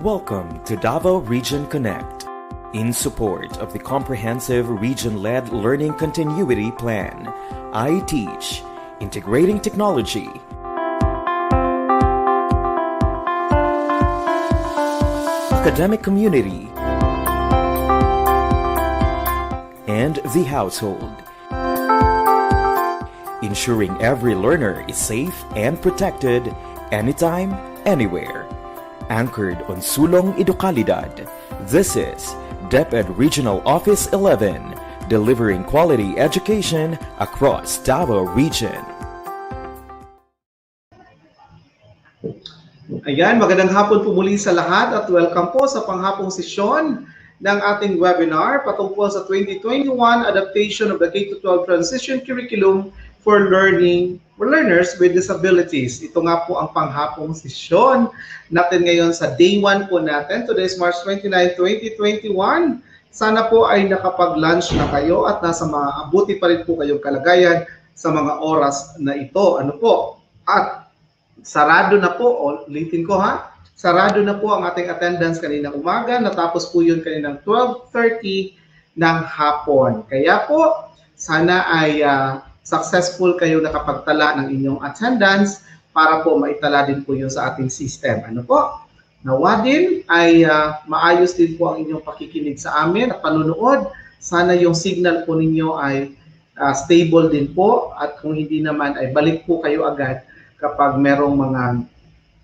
Welcome to Davao Region Connect. In support of the comprehensive region-led learning continuity plan, I Teach, integrating technology, academic community, and the household, ensuring every learner is safe and protected anytime, anywhere. Anchored on Sulong Edukalidad, this is DepEd Regional Office 11, delivering quality education across Davao Region. Ayan, magandang hapon po muli sa lahat at welcome po sa panghapong sesyon ng ating webinar patungkol sa 2021 Adaptation of the K-12 Transition Curriculum for Learners with Disabilities. Ito nga po ang panghapong sesyon natin ngayon sa day 1 po natin. Today is March 29, 2021. Sana po ay nakapag-lunch na kayo at nasa maabuti pa rin po kayong kalagayan sa mga oras na ito. Ano po? At sarado na po, ulitin ko ha, sarado na po ang ating attendance kaninang umaga. Natapos po yun kaninang 12:30 ng hapon. Kaya po, sana ay successful kayo nakapagtala ng inyong attendance para po maitala din po yun sa ating system. Ano po? Nawa din ay maayos din po ang inyong pakikinig sa amin at panunood. Sana yung signal po ninyo ay stable din po at kung hindi naman ay balik po kayo agad kapag merong mga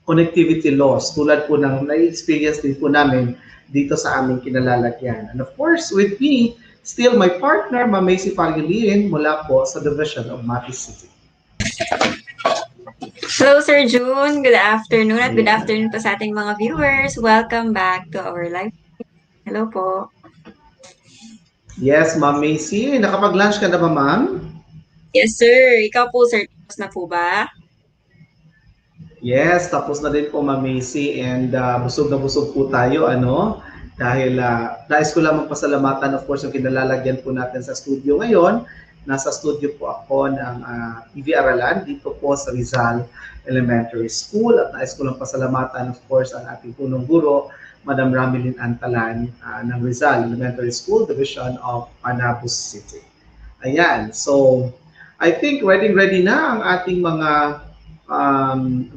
connectivity loss tulad po ng na-experience din po namin dito sa aming kinalalagyan. And of course, with me, still my partner, Ma'am Macy Pangiliin mula po sa Division of Matis City. Hello, Sir June. Good afternoon at good afternoon po sa ating mga viewers. Welcome back to our live. Hello po. Yes, Ma'am Macy. Nakapag-lunch ka na ba, Ma'am? Yes, sir. Ikaw po, sir. Tapos na po ba? Yes, tapos na din po, Ma'am Macy. And busog na busog po tayo, ano? Dahil nais ko lang magpasalamatan, of course, yung kinalalagyan po natin sa studio ngayon. Nasa studio po ako ng TV-aralan dito po sa Rizal Elementary School. At nais ko lang pasalamatan, of course, ang ating punong guro, Madam Ramilin Antalan ng Rizal Elementary School, Division of Panabus City. Ayan, so I think ready na ang ating mga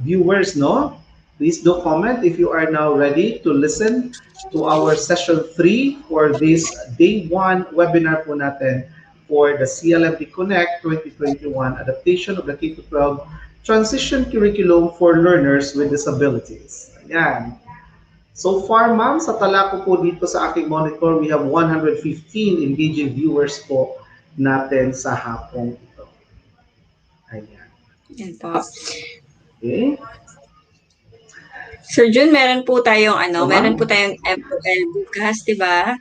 viewers, no? Please do comment if you are now ready to listen to our session 3 for this day 1 webinar po natin for the CLMD Connect 2021 Adaptation of the K-12 Transition Curriculum for Learners with Disabilities. Ayan. So far, ma'am, sa tala ko po dito sa aking monitor, we have 115 engaging viewers po natin sa hapong ito. Ayan. Yan po. Okay. Sir June, meron po tayong meron po tayong MOL bukas, di ba?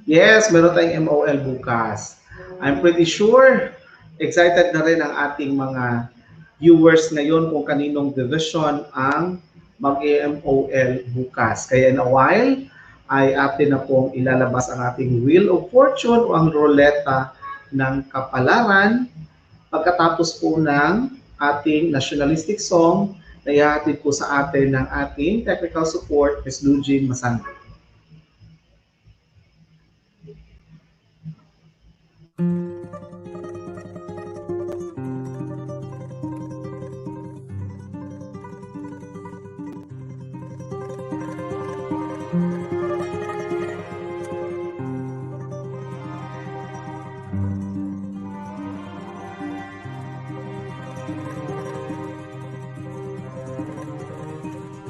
Yes, meron tayong MOL bukas. I'm pretty sure excited na rin ang ating mga viewers ngayon kung kaninong division ang mag-MOL bukas. Kaya in a while ay atin na pong ilalabas ang ating Wheel of Fortune o ang roleta ng kapalaran pagkatapos po ng ating nationalistic song na ihahatid po sa atin ng ating technical support, Ms. Lujin Masangga.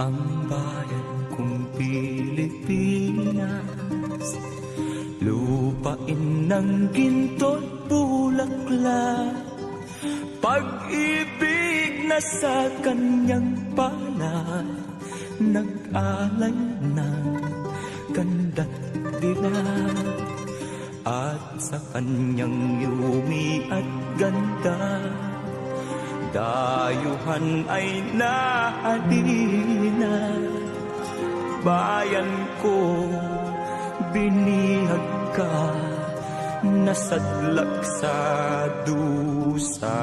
Ang bayan kong Pilipinas, lupain ng ginto't bulaklak, pag-ibig na sa kanyang palad, nag-alay ng ganda't dilag, at sa kanyang yumi at ganda, dayuhan ay nahalina. Bayan ko, binihag ka, nasadlak sa dusa.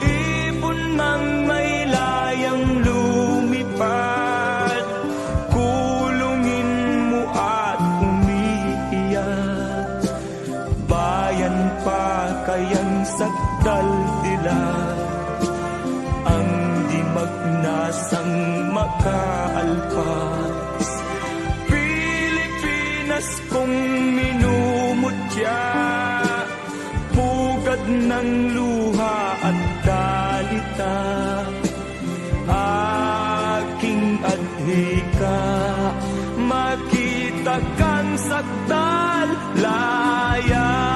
Ibon bayan pa kayang sakdal dila, ang di magnasang makaalpas. Pilipinas kong minumutya, pugad ng luha at dalita, aking adhika, makita kang sakdal laya.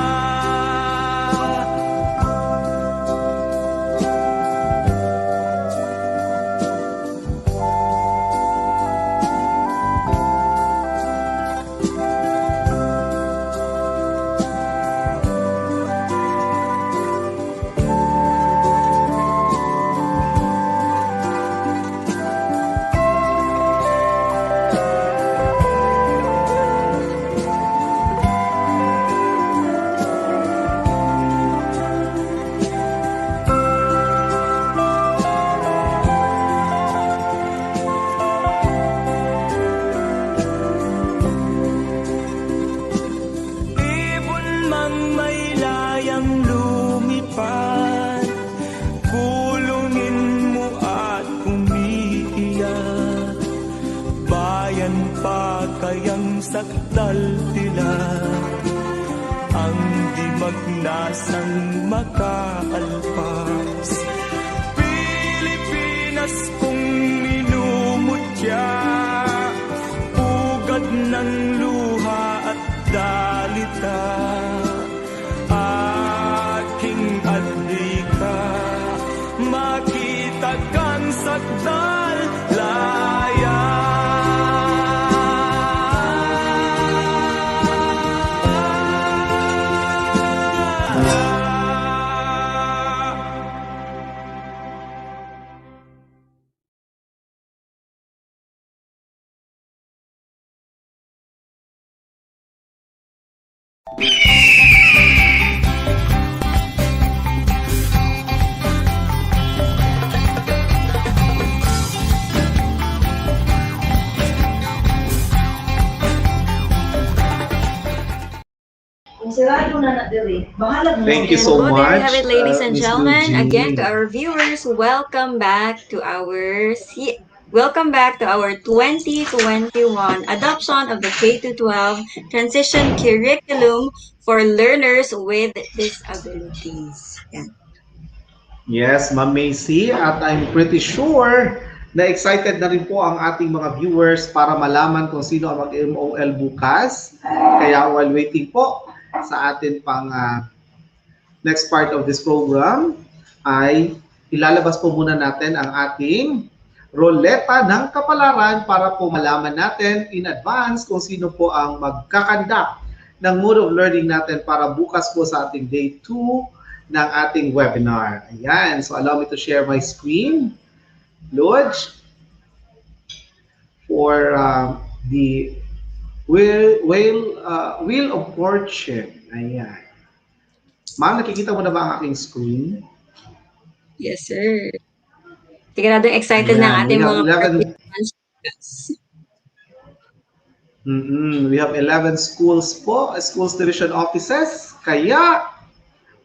Ibon mang may layang lumipad, kulungin mo at umiiyak, bayan pa kayang sakdal tila, ang di magnasang makaalpas. Pilipinas kong minumutya, pugad ng luha at dalita, aking adhika, makita kang sakdal laya. Thank you so Well, there much, you have it, ladies and Miss gentlemen. Luigi. Again, to our viewers, welcome back to our 2021 adoption of the K-12 transition curriculum for learners with disabilities. Yan. Yes, Ma'am Macy, at I'm pretty sure na excited na rin po ang ating mga viewers para malaman kung sino ang mag-MOL bukas. Kaya while waiting po sa atin pang next part of this program, ay ilalabas po muna natin ang ating roleta ng kapalaran para po malaman natin in advance kung sino po ang magkakandak ng mode of learning natin para bukas po sa ating day 2 ng ating webinar. Ayan, so allow me to share my screen, Lodge, for the Wheel of Fortune. Ayan. Ma'am, nakikita mo na ba ang aking screen? Yes, sir. Siguradong excited na ang ating we have mga 11 participants. We have 11 schools po, schools division offices. Kaya,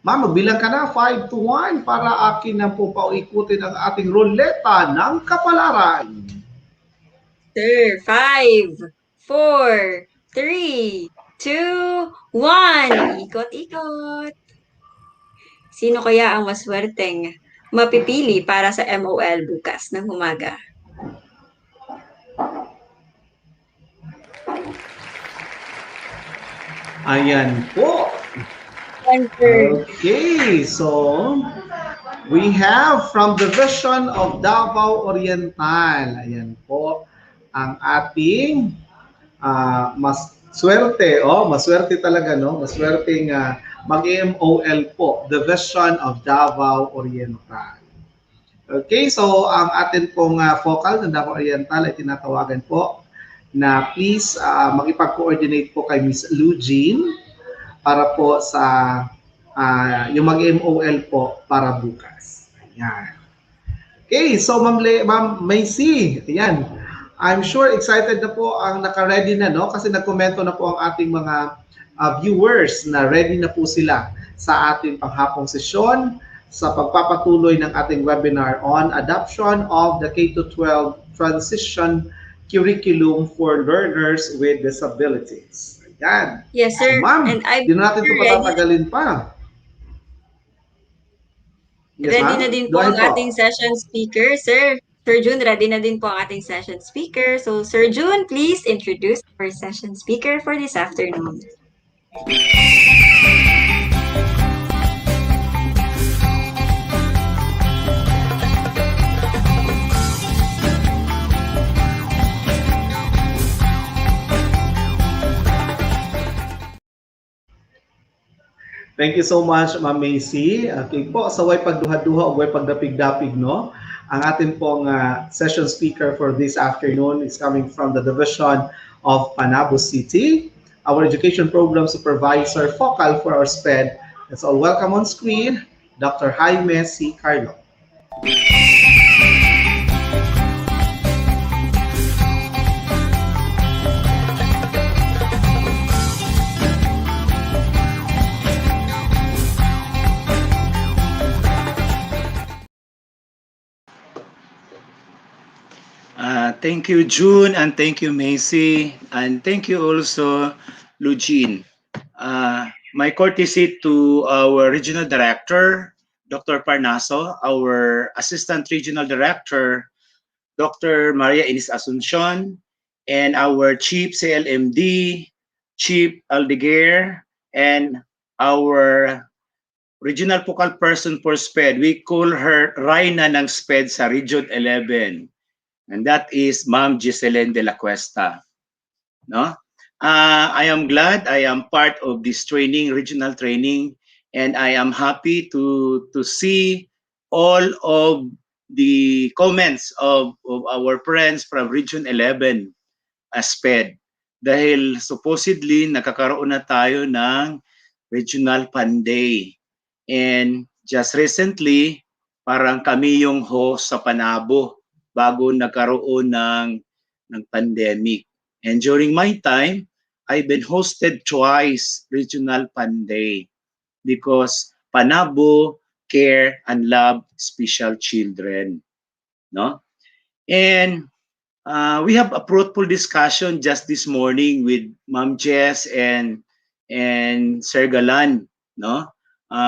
ma'am, magbilang ka na 5 to 1 para akin na po pauikutin ang ating roleta ng kapalaran. Sir, 5, 4, 3, 2, 1. Ikot-ikot. Sino kaya ang maswerteng mapipili para sa MOL bukas ng umaga? Ayan po. Answer. Okay, so we have from the Division of Davao Oriental. Ayan po ang ating maswerte. Maswerte talaga, no? Maswerteng mag-MOL po. Division of Davao Oriental. Okay, so ang atin pong focal ng Davao Oriental ay tinatawagan po na please makipag-coordinate po kay Miss Lugine para po sa yung mag-MOL po para bukas. Ayan. Okay, so Ma'am Macy, ayan. I'm sure excited na po ang naka-ready na, no? Kasi nagkomento na po ang ating mga viewers na ready na po sila sa ating panghapong sesyon sa pagpapatuloy ng ating webinar on adoption of the K-12 transition curriculum for learners with disabilities. Ayan. Yes, So sir. ma'am, And I di na natin ito believe patatagalin pa. Yes ready na ma'am? din Go po ang ahead ating po. session speaker, sir. Sir June, ready na din po ang ating session speaker. So, Sir June, please introduce our session speaker for this afternoon. Thank you so much, Ma'am Macy. Okay po, sa way pagduha-duha o way pagdapig-dapig, no? Ang ating pong session speaker for this afternoon is coming from the Division of Panabo City. Our education program supervisor focal for our SPED. Let's all welcome on screen, Dr. Jaime C. Carlo. Thank you, June, and thank you, Macy, and thank you also, Lugene. My courtesy to our regional director, Dr. Parnaso, our assistant regional director, Dr. Maria Inis Asuncion, and our chief CLMD, Chief Aldeguer, and our regional focal person for SPED. We call her Raina ng SPED sa Region 11. And that is Ma'am Giselene de la Cuesta. No? I am glad I am part of this training, regional training, and I am happy to see all of the comments of our friends from Region 11 SPED. Dahil supposedly nakakaroon na tayo ng Regional Fun Day. And just recently, parang kami yung host sa Panabo bago nagkaroon ng pandemic. And during my time, I've been hosted twice Regional Fun Day because Panabo care and love special children. No? And we have a fruitful discussion just this morning with Ma'am Jess and Sir Galan. No?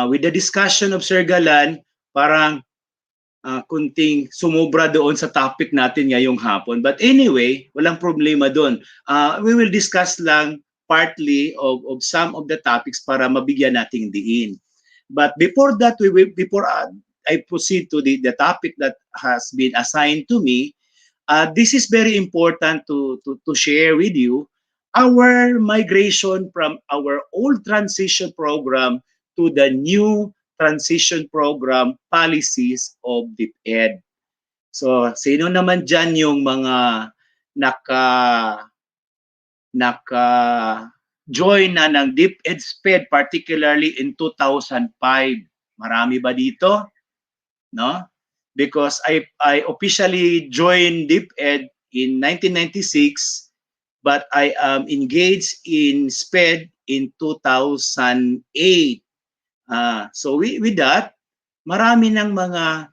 With the discussion of Sir Galan, parang kunting sumobra doon sa topic natin ngayong hapon. But anyway, walang problema doon. We will discuss lang partly of some of the topics para mabigyan nating diin. But before that, before I proceed to the topic that has been assigned to me, this is very important to share with you our migration from our old transition program to the new transition program policies of DepEd. So, sino naman dyan yung mga naka-join na ng DepEd SPED, particularly in 2005? Marami ba dito? No? Because I officially joined DepEd in 1996, but I am engaged in SPED in 2008. So with that, marami ng mga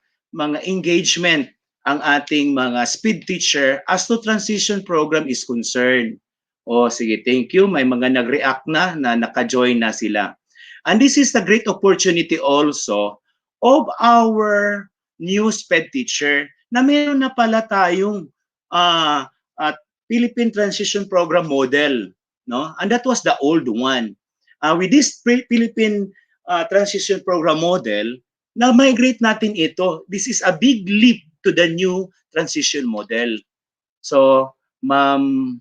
engagement ang ating mga SPED teacher as to transition program is concerned. O sige, thank you. May mga nag-react na naka-join na sila. And this is a great opportunity also of our new SPED teacher na meron na pala tayong Philippine Transition Program model. No? And that was the old one. With this Philippine transition program model, na-migrate natin ito. This is a big leap to the new transition model. So, Ma'am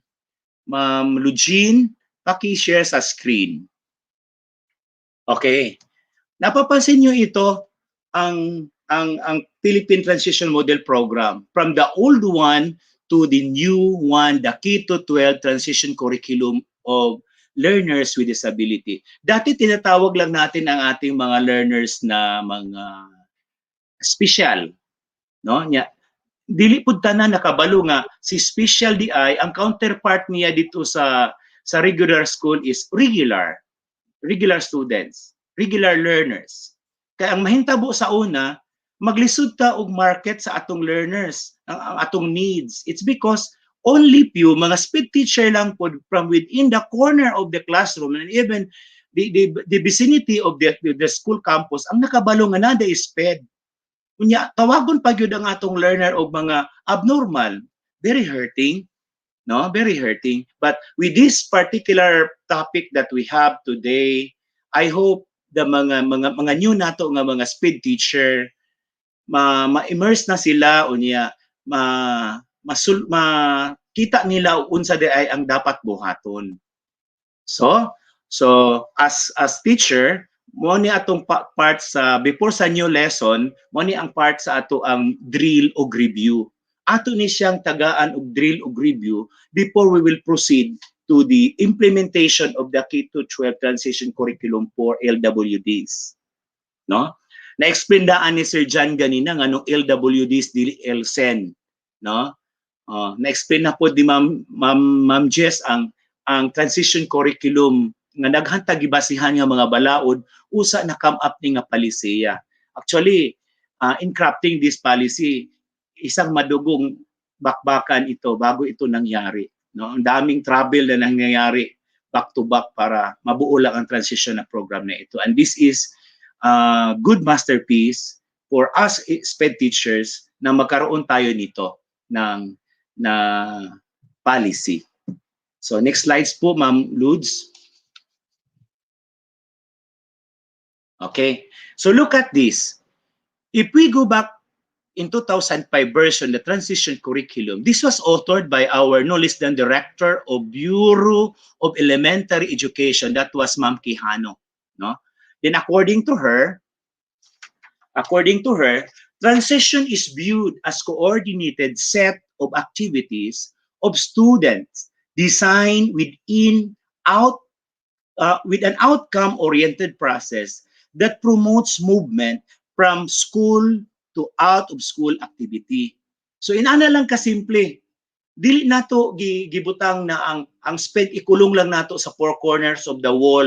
Lugene, paki-share sa screen. Okay. Napapansin nyo ito, ang Philippine Transition Model Program, from the old one to the new one, the K-12 Transition Curriculum of learners with disability. Dati tinatawag lang natin ang ating mga learners na mga special, no? Nya dili pud tanan nakabalo nga si special DI ang counterpart niya dito sa regular school is regular. regular students, regular learners. Kaya ang mahintabo sa una, maglisod ta og market sa atong learners, ang atong needs. It's because only few mga speed teacher lang po from within the corner of the classroom and even the vicinity of the school campus ang nakabalo nga nada is SPED. Unya tawagon pa gyud ang atong learner og mga abnormal, very hurting, no? Very hurting. But with this particular topic that we have today, I hope the mga new nato nga mga speed teacher ma-immerse na sila unya makita nila unsa di ay ang dapat buhaton. So as teacher, mo ni atong part sa before sa new lesson, mo ni ang part sa ato ang drill o review. Ato ni siyang tagaan og drill o review before we will proceed to the implementation of the K-12 transition curriculum for LWDs. No? Na-explain daan ni Sir John ganina nga nung LWDs dili LSEN, no? Na-explain na po di Ma'am Jess ang transition curriculum nga naghantag gibasihan nga mga balaod usa na come up ni nga palisiya. Actually, in crafting this policy, isang madugong bakbakan ito bago ito nangyari, no? Ang daming trouble na nangyayari back to back para mabuo lang ang transition na program na ito. And this is good masterpiece for us SPED teachers na magkaroon tayo nito ng policy. So next slides po, Ma'am Ludes. Okay, so look at this. If we go back in 2005 version, the transition curriculum, this was authored by our no less than Director of Bureau of Elementary Education, that was Ma'am Quijano, no? Then according to her, transition is viewed as coordinated set of activities of students designed with an outcome-oriented process that promotes movement from school to out-of-school activity. So inana lang kasimple, dili nato gibutang na ang SPED ikulong lang nato sa four corners of the wall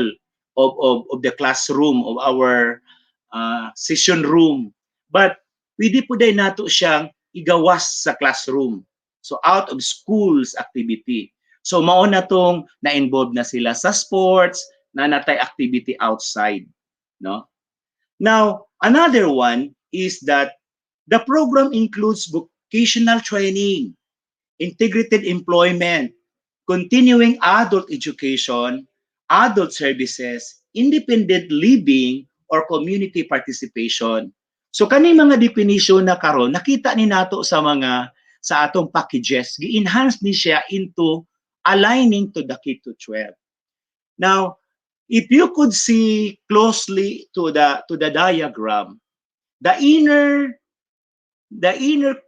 of the classroom, of our session room. But pwede po day nato siyang igawas sa classroom. So out of schools activity. So mao na tong na-involve na sila sa sports, na natay activity outside, no? Now, another one is that the program includes vocational training, integrated employment, continuing adult education, adult services, independent living, or community participation. So kani mga definition na karon nakita ni nato sa atong packages, gi-enhance ni siya into aligning to the K-12. Now, if you could see closely to the diagram, the inner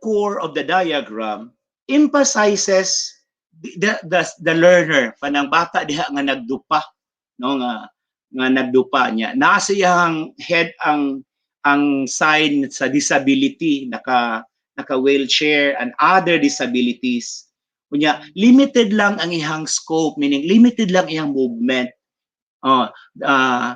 core of the diagram emphasizes the learner, panang bata diha nga nagdupa, no, nga nagdupa niya. Nasa iyang head ang sign sa disability, naka wheelchair and other disabilities. Kunya limited lang ang iyang scope, meaning limited lang iyang movement.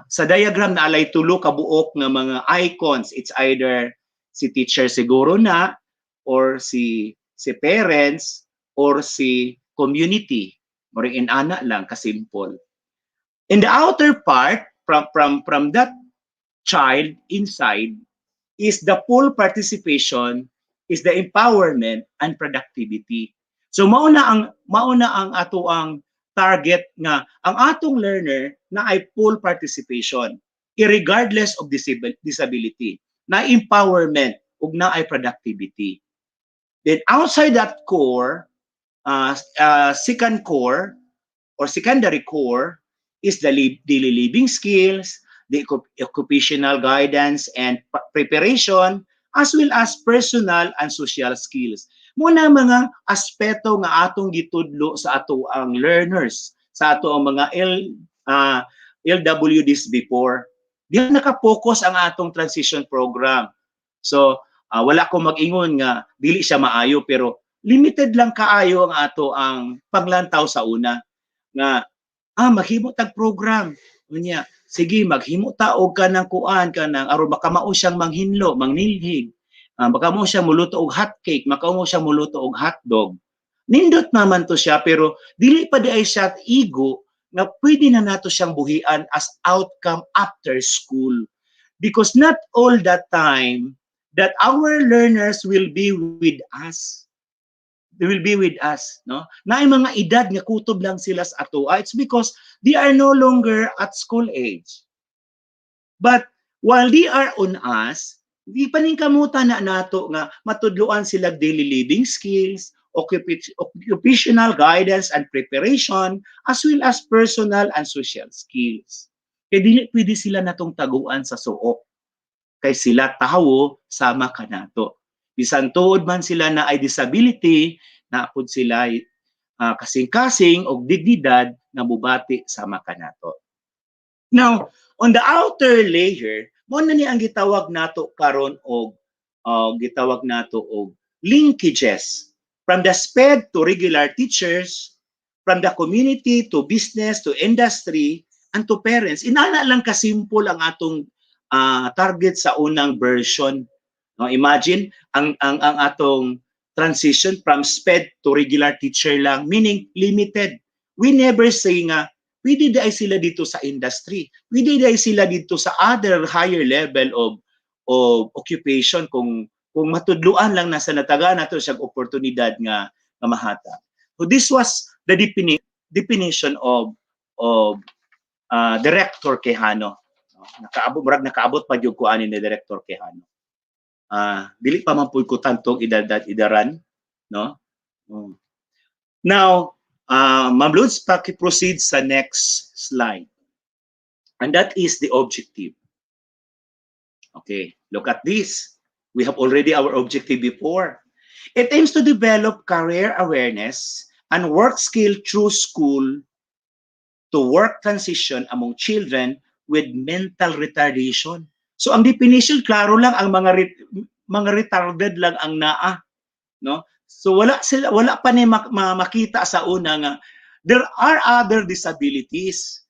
Sa diagram na alay tulo ka buok nga mga icons, it's either si teacher siguro na, or si parents, or si community. Moring inana lang kasimple. In the outer part, from that child inside, is the full participation, is the empowerment and productivity. So mauna ang ato ang target nga ang atong learner na ay full participation irregardless of disability, na empowerment ug na ay productivity. Then outside that core, second core or secondary core is the daily living skills, the occupational guidance and preparation, as well as personal and social skills. Muna mga aspeto nga atong gitudlo sa ato ang learners, sa ato ang mga LWDs before. Diyan naka-focus ang atong transition program. So, wala ko mag-ingon nga dili siya maayo, pero limited lang kaayo ang ato ang paglantaw sa una nga mahimo tag program. Unya, sige maghimo ta og kanang kuan kanang aron makamao siyang manghinlo, mangnilhig. Makamao siyang muluto og hot cake, makamao siyang muluto og hotdog. Nindot naman to siya pero dili pa di ay siya ego na pwede na nato siyang buhian as outcome after school. Because not all the time that our learners will be with us. They will be with us, no? Na ay mga edad nga kutob lang sila sa ato. It's because they are no longer at school age. But while they are on us, di paningkamutan na nato nga matudloan sila daily living skills, occupational guidance and preparation, as well as personal and social skills. Kaya dili pwede sila natong taguan sa suok. Kay sila tawo sama ka nato. Bisan tuod man sila na ay disability, naapod sila kasing-kasing o dignidad na mubati sama ka nato. Now, on the outer layer, mo na ni ang gitawag nato karon og gitawag nato og linkages from the SPED to regular teachers, from the community to business to industry and to parents. Inana lang kasimple ang atong target sa unang version. No, imagine ang atong transition from SPED to regular teacher lang, meaning limited. We never say nga pwede dai sila dito sa industry. Pwede dai sila dito sa other higher level of occupation kung matudluan lang nasa nataga nato siyang oportunidad nga mahata. So this was the definition of Director Quijano. Nakaabot pa yung kuan ni Director Quijano. Dili pa man pud ko tantong idaran, no? Now, Ma'am Lods, paki-proceed sa next slide. And that is the objective. Okay, look at this. We have already our objective before. It aims to develop career awareness and work skill through school to work transition among children with mental retardation. So ang definition klaro lang, ang mga retarded lang ang naa, no? So wala pa ni makita sa una nga there are other disabilities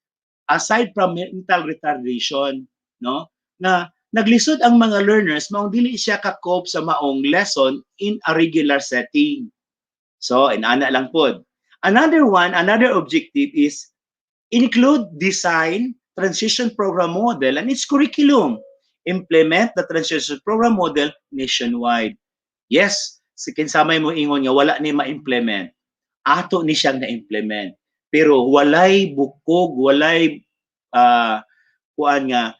aside from mental retardation, no? Na naglisod ang mga learners maong dili siya ka-cope sa maong lesson in a regular setting. So inana lang pod. Another objective is include design transition program model and its curriculum. Implement the transition program model nationwide. Yes, si kinsamay mo ingon nga wala ni ma-implement. Ato ni siyang na-implement. Pero walay bukog, walay kuan nga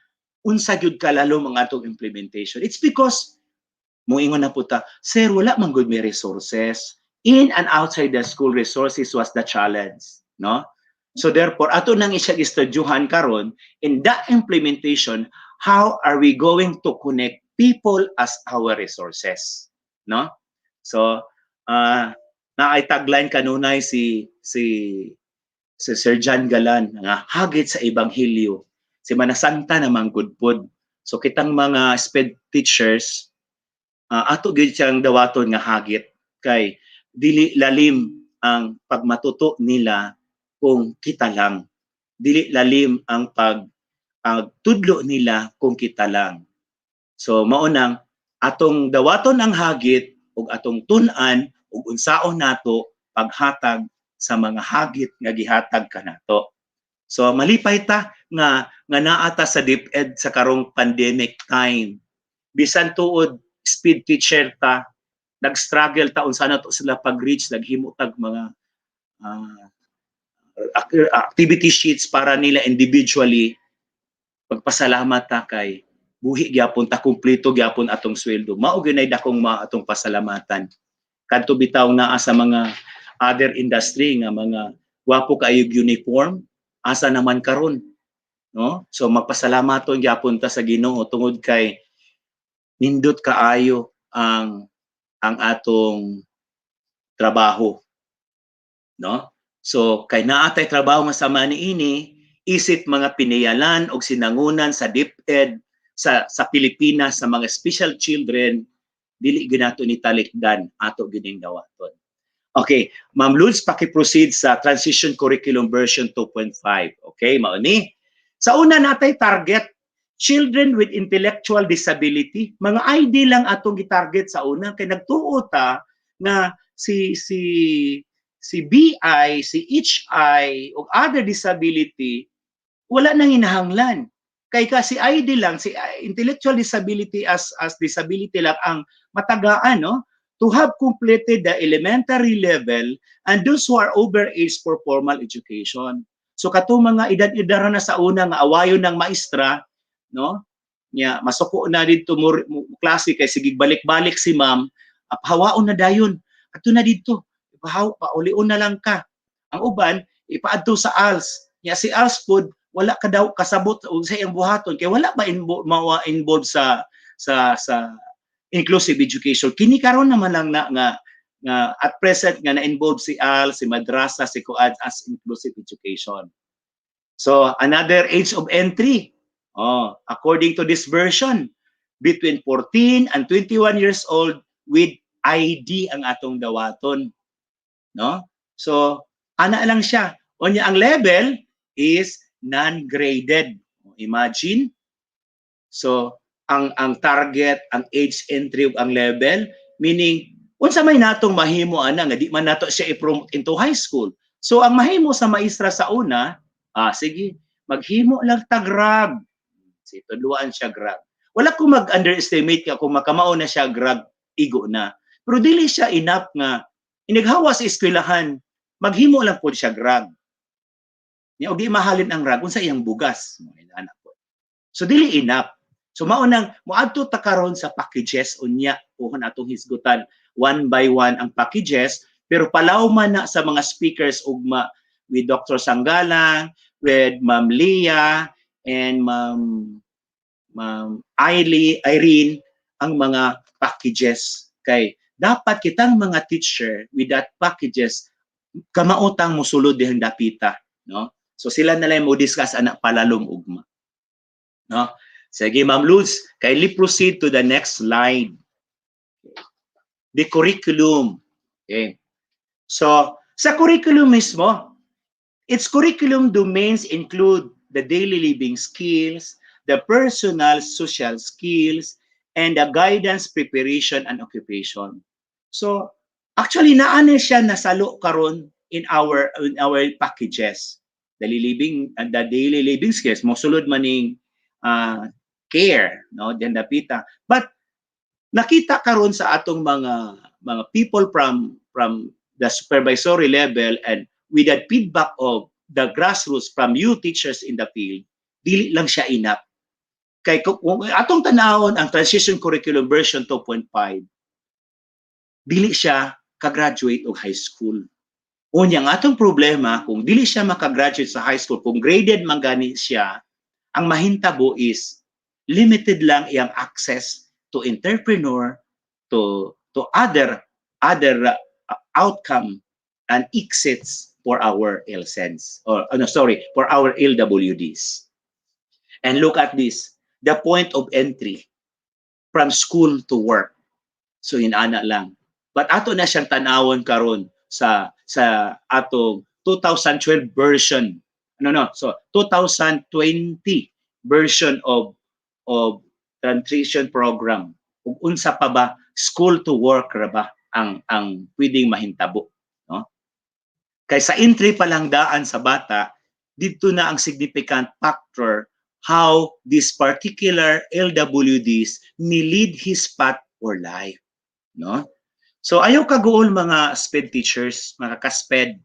unsa gyud kalalom ang atong implementation. It's because moingon na puta, sir, wala man gud may resources. In and outside the school resources was the challenge, no? So therefore, ato nang isya-istudyuhan karon in that implementation, how are we going to connect people as our resources, no? So, na ay tagline kanunay si Sir John Galan nga hagit sa ebanghelyo si manasanta namang gudpod. So kitang mga SPED teachers ato gyud siyang dawaton nga hagit kay dili lalim ang pagmatuto nila kung kita lang. Dili lalim ang tudlo nila kung kita lang. So maunang atong dawaton ang hagit ug atong tun-an ug unsaon nato paghatag sa mga hagit nga gihatag kanato. So malipay ta nga naata sa DepEd sa karong pandemic time. Bisan tuod speed teacher ta, nag-struggle ta unsa nato sila pag-reach, naghimo tag mga activity sheets para nila individually. Pagpasalamat ta kay buhi gyapon ta, kumpleto gyapon atong sweldo. Mao gyud dakong atong pasalamatan. Kadto bitaw naa sa mga other industry nga mga wapo kaayog uniform, asa naman karon, no? So magpasalamaton gyapon ta sa Ginoo tungod kay nindot kaayo ang atong trabaho, no? So kay naa tay trabaho nga sama niini, isip mga pinayalan og sinangunan sa DepEd sa Pilipinas sa mga special children, dili ginato ni talikdan ato gining dawaton. Okay, Ma'am Luz, paki-proceed sa Transition Curriculum version 2.5. Okay, mao ni. Sa una natay target, children with intellectual disability. Mga ID lang atong gitarget sa una kay nagtuo ta nga si BI, si HI o other disability wala nang hinahanglan. Kay kasi ID lang, si intellectual disability as disability lang ang matagaan, no? To have completed the elementary level and those who are over age for formal education. So kato mga edad-edad na sa una nga awayon ng maestra, no? Nya masuko na dito mo klase kay sige balik-balik si ma'am, hawaon na dayon. Ato na dito. Paulion na lang ka. Ang uban ipaadto sa ALS. Nya si ALS pod wala ka daw kasabot sa iyang buhaton kay wala ba involved sa inclusive education. Kini karon naman lang nga at present nga na-involved si AL, si madrasa, si Kuad as inclusive education. So another age of entry, according to this version, between 14 and 21 years old with ID ang atong dawaton, no? So ana lang siya. Unya ang level is non-graded. Imagine. So ang target, ang age entry ug ang level, meaning unsa may natong mahimo ana nga di man nato siya i-promote into high school. So ang mahimo sa maestra sa una, sige, maghimo lang ta grab. Si tudluan siya grab. Wala ko mag-underestimate ka kung makamao na siya grab, igo na. Pero dili siya enough nga inighawa sa eskwelahan, maghimo lang po siya grab. Niya og di mahalin ang rag unsa iyang bugas. So dili enough. So mao nang moadto ta karon sa packages unya kuhon atong hisgutan one by one ang packages pero palaw man na sa mga speakers ugma with Dr. Sanggalang, with Ma'am Leah and Ma'am Irene ang mga packages kay dapat kitang mga teacher with that packages kamautang mosulod dihang dapita, no? So sila na lang mo discuss anak palalom ugma, no? Sige, Ma'am Luz, kindly proceed to the next slide. The curriculum. Okay. So, sa curriculum mismo, its curriculum domains include the daily living skills, the personal social skills, and the guidance, preparation, and occupation. So, actually, naano siya nasalo karon in our packages. The daily living skills, mosulod maning care, no, then dapita. But nakita karon sa atong mga people from the supervisory level and with the feedback of the grassroots from you teachers in the field, dili lang siya enough. Kay kung atong tanawon ang transition curriculum version 2.5, dili siya ka-graduate og high school. Unya ang atong problema kung dili siya maka-graduate sa high school, kung graded man gani siya, ang mahintabo is limited lang iyang access to entrepreneur, to other outcome and exits for our LSENs for our LWDs. And look at this, the point of entry from school to work. So inana lang. But ato na siyang tanawon karon sa atong 2012 version. So 2020 version of transition program. Ug unsa pa ba school to work ra ba ang pwedeng mahintabo, no? Kay sa entry pa lang daan sa bata, dito na ang significant factor how this particular LWDs may lead his path or life, no? So ayaw kagool mga SPED teachers, mga ka-SPED.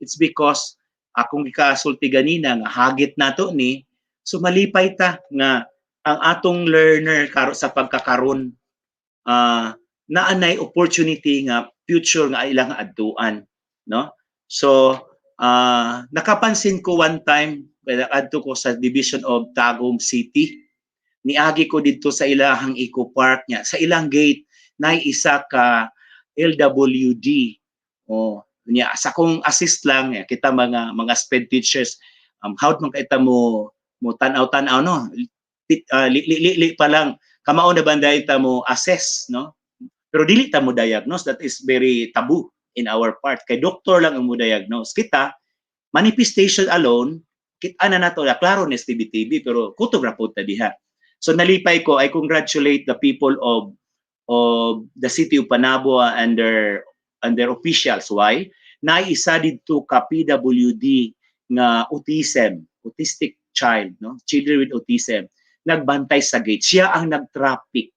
It's because akong gikasulti ganina nga hagit nato ni, so malipay ta nga ang atong learner sa pagkakaroon naanay opportunity nga future nga ilang adtuan, no? So nakapansin ko one time adto ko sa division of Tagum City, niagi ko dito sa ilahang eco park nya, sa ilang gate nay isa ka LWD nya sa kong assist lang kita mga SPED teachers how man kaita mo tanaw-tanaw, no? Li pa lang kamao na banday ta mo assess, no? Pero dili ta mo diagnose, that is very taboo in our part. Kay doktor lang ang mo diagnose. Kita manifestation alone kita na nato na klaro ni TV pero kutog ra pud ta diha. So nalipay ko, I congratulate the people of the city of Panabo and their officials. Why? Naisa dito ka PWD nga autistic child, no? Children with autism, nagbantay sa gate. Siya ang nag-traffic,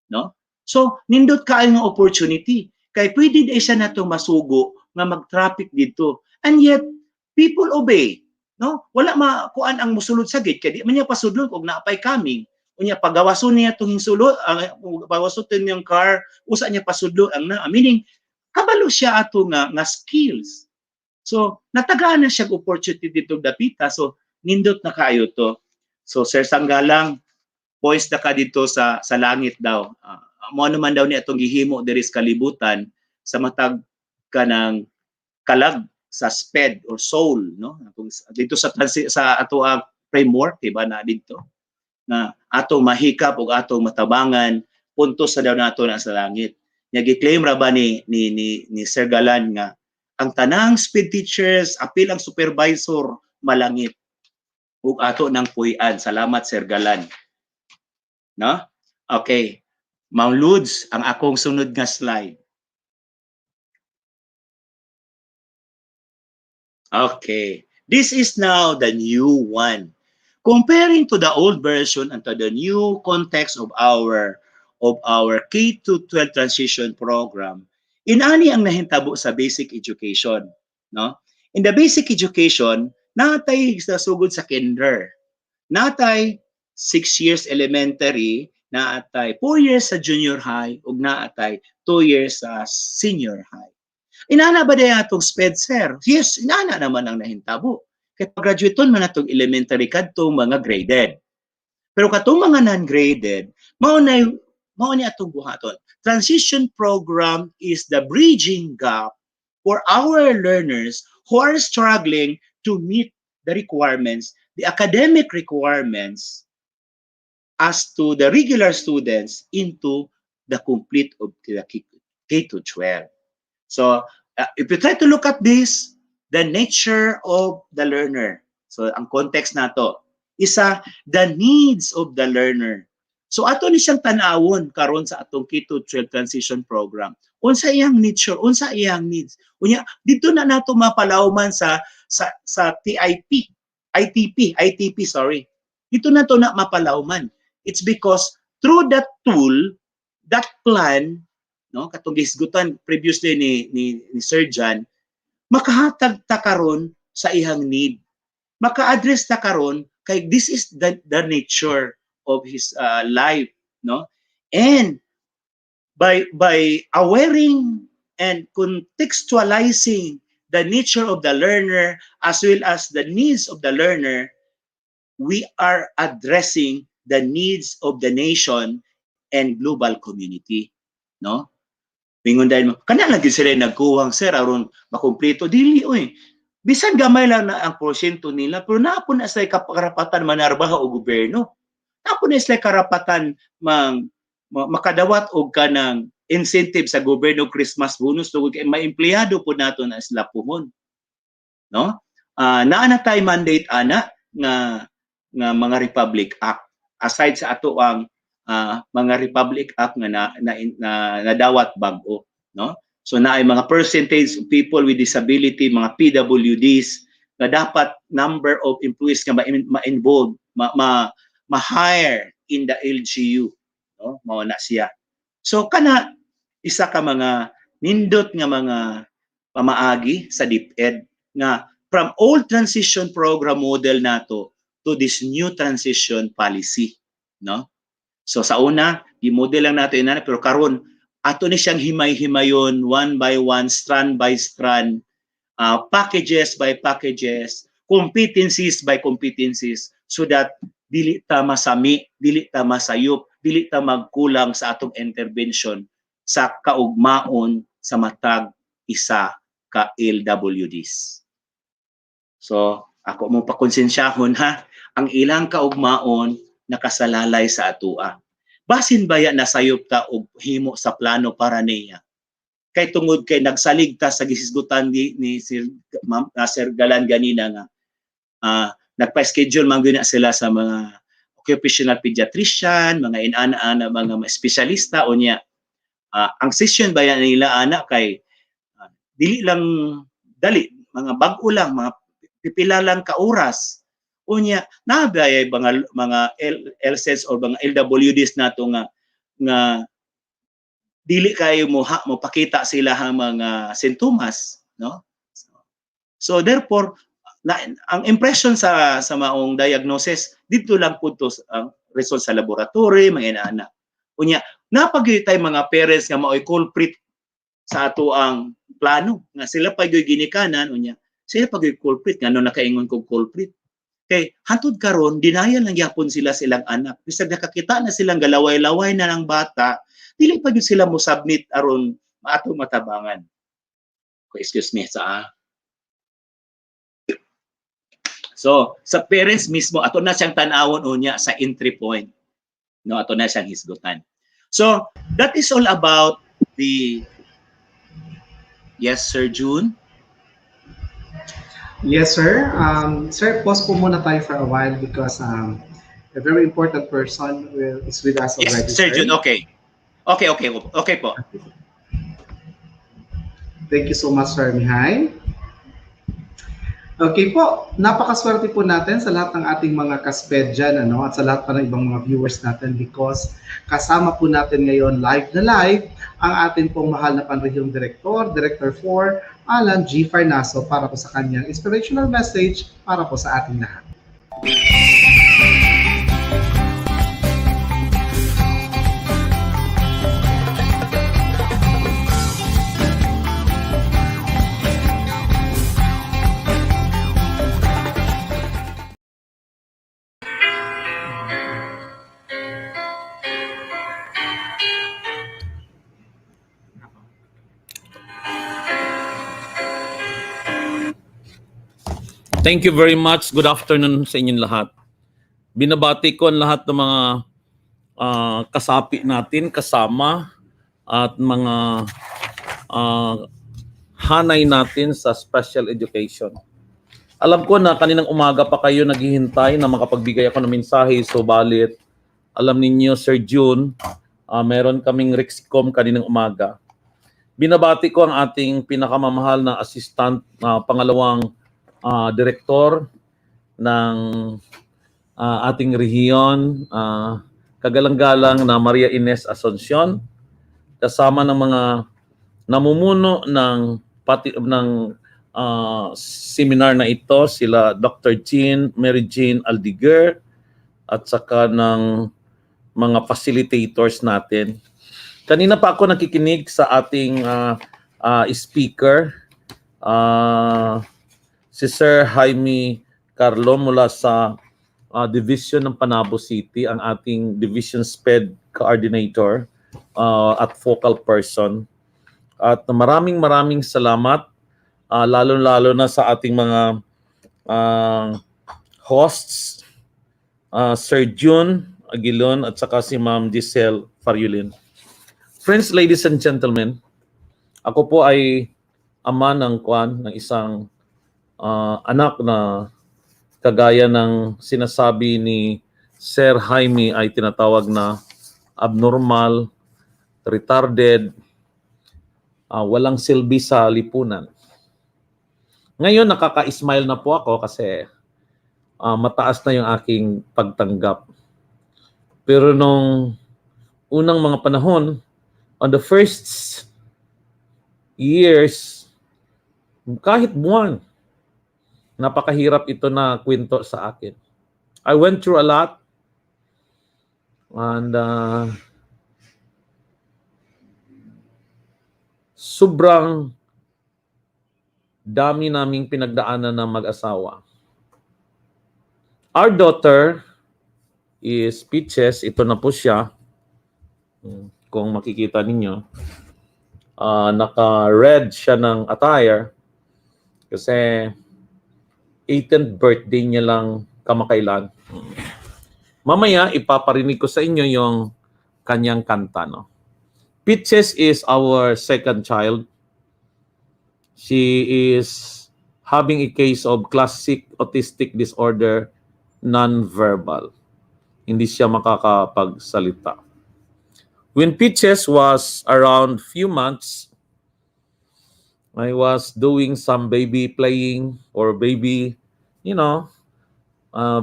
no? So, nindot ka nga opportunity. Kay pwede di siya nato masugo nga mag-traffic dito. And yet, people obey, no? Wala makuan ang musulod sa gate kay di man niya pasudlon kung naapay coming. Unya pagawason niya tong sulod, pagawason niyang car, usa niya pasudlo ang na. Meaning, kabalo siya ato nga skills. So, natagaan na siya opportunity dito dapita. So, nindot na kaayo to. So, Sir Sanggalang, poised na ka dito sa langit daw. Mo naman daw ni atong gihimo diri sa kalibutan sa matag ka ng kalag sa SPED or soul, no? Dito sa ato ang framework, diba na dito na ato mahikap o ato matabangan puntos sa daw nato na sa langit. Nya gi-claim ra ba ni Sir Galan nga ang tanang speed teachers, apil ang supervisor malangit ug ato nang puy-an. Salamat Sir Galan. No? Okay. Ma'am Lods, ang akong sunod nga slide. Okay. This is now the new one. Comparing to the old version and to the new context of our K-12 transition program, inani ang nahintabo sa basic education, no? In the basic education, natay sa sugod sa kinder, natay 6 years elementary, naatay 4 years sa junior high, ug naatay 2 years sa senior high. Inana ba daya atong SPED, sir? Yes, inana naman ang nahintabo. Kaya pag-graduaton man atong elementary kadtong mga graded. Pero katong mga non-graded, mao ni atong buhaton. Transition program is the bridging gap for our learners who are struggling to meet the requirements, the academic requirements as to the regular students into the complete of the K-12. So, if you try to look at this, the nature of the learner. So, ang context nato, isa, the needs of the learner. So, ato ni siyang tanawon karon sa atong K-12 transition program. Unsa iyang nature, unsa iyang needs. Unya, dito na nato mapalawman sa ITP, sorry. Dito na to na mapalawman. It's because through that tool, that plan, no, katong gisgutan previously ni Sir John, makahatag ta karon sa ihang need, maka-address ta karon kay this is the nature of his life, no? And by awareing and contextualizing the nature of the learner as well as the needs of the learner, we are addressing the needs of the nation and global community, no? Mingon dahil mo, kana lagi sila nagkuhang, sir, aron makumpleto. Dili, oy. Bisan gamay lang na ang porsyento nila, pero naapon na sila karapatan manarbaho o gobyerno. Naapon na sila karapatan makadawat og kanang incentive sa gobyerno Christmas bonus tungod kay maempleyado po nato na sila puhon. No? Naa na tay mandate ana nga mga Republic Act. Aside sa ato ang mga Republic Act nga nadawat bag-o, no? So naay mga percentage of people with disability, mga PWDs na dapat number of employees nga ma-involve, ma-hire in the LGU, no? Mao na siya. So kana isa ka mga nindot nga mga pamaagi sa DepEd nga from old transition program model nato to this new transition policy, no? So sa una, i-model lang nato inana, pero karon ato ni siyang himay-himayon, one by one, strand by strand, packages by packages, competencies by competencies, so that dili ta masami, dili ta masayop, dili ta magkulang sa atong intervention sa kaugmaon sa matag isa ka LWDs. So, ako mo pakonsensyahon ha, ang ilang kaugmaon nakasalalay sa atua. Basin baya nasayop ta og himo sa plano para niya. Kay tungod kay nagsalig ta sa gisgutan ni Sir Galan ganina nga nagpa-schedule man gyud na sila sa mga occupational pediatrician, mga inana-ana, mga espesyalista unya. Ang session ba yan nila ana kay dili lang dali, mga bag-o lang, mga pipila lang ka oras. Unya, nabay mga LSS o mga LWDs nato nga dili kayo mo pakita sila ang mga sintomas, no? So therefore, ang impression sa maong diagnosis dito lang pud to ang result sa laboratory, mga inana. Unya, napagyoy tay mga parents nga maoy culprit sa ato ang plano nga sila pa gyud ginikanan unya. Sila pa gyud culprit nga no nakaingon kog culprit. Kay hantud karon denial lang gyapon sila silang anak. Bisag nakakita na silang galaway-laway na ng bata, dili pa gyud sila mo submit aron ato matabangan. Excuse me sa So, sa parents mismo, ato na siyang tanawon unya sa entry point. No, ato na siyang hisgutan. So, that is all about the... Yes, Sir June? Yes, sir. Sir, pause po muna tayo for a while because a very important person is with us already. Yes, Sir June, okay. Okay po. Thank you so much, Sir Mihay. Okay po, napakaswerte po natin sa lahat ng ating mga kasped dyan, at sa lahat pa ng ibang mga viewers natin because kasama po natin ngayon live na live ang ating pong mahal na Panrehiyong Director 4, Alan G. Farnaso para po sa kanyang inspirational message para po sa ating lahat. Thank you very much. Good afternoon sa inyong lahat. Binabati ko ang lahat ng mga kasapi natin, kasama, at mga hanay natin sa special education. Alam ko na kaninang umaga pa kayo naghihintay na makapagbigay ako ng mensahe, subalit alam ninyo, Sir June, meron kaming Rexicom kaninang umaga. Binabati ko ang ating pinakamamahal na assistant, pangalawang direktor ng ating rehiyon, kagalang-galang na Maria Ines Asuncion, kasama ng mga namumuno ng seminar na ito, sila Dr. Mary Jean Aldiger, at saka ng mga facilitators natin. Kanina pa ako nakikinig sa ating speaker, si Sir Jaime Carlo mula sa Division ng Panabo City, ang ating Division SPED Coordinator at Focal Person. At maraming salamat, lalo-lalo na sa ating mga hosts, Sir June Aguilon at saka si Ma'am Giselle Fariulin. Friends, ladies and gentlemen, ako po ay ama ng isang anak na kagaya ng sinasabi ni Sir Jaime ay tinatawag na abnormal, retarded, walang silbi sa lipunan. Ngayon nakaka-smile na po ako kasi mataas na yung aking pagtanggap. Pero nung unang mga panahon, on the first years, kahit buwan, napakahirap ito na kwento sa akin. I went through a lot and sobrang dami naming pinagdaanan ng mag-asawa. Our daughter is Peaches. Ito na po siya. Kung makikita ninyo. Naka-red siya ng attire kasi 18th birthday niya lang kamakailan. Mamaya, ipaparinig ko sa inyo yung kanyang kanta. No? Peaches is our second child. She is having a case of classic autistic disorder, non-verbal. Hindi siya makakapagsalita. When Peaches was around few months, I was doing some baby playing or baby, you know,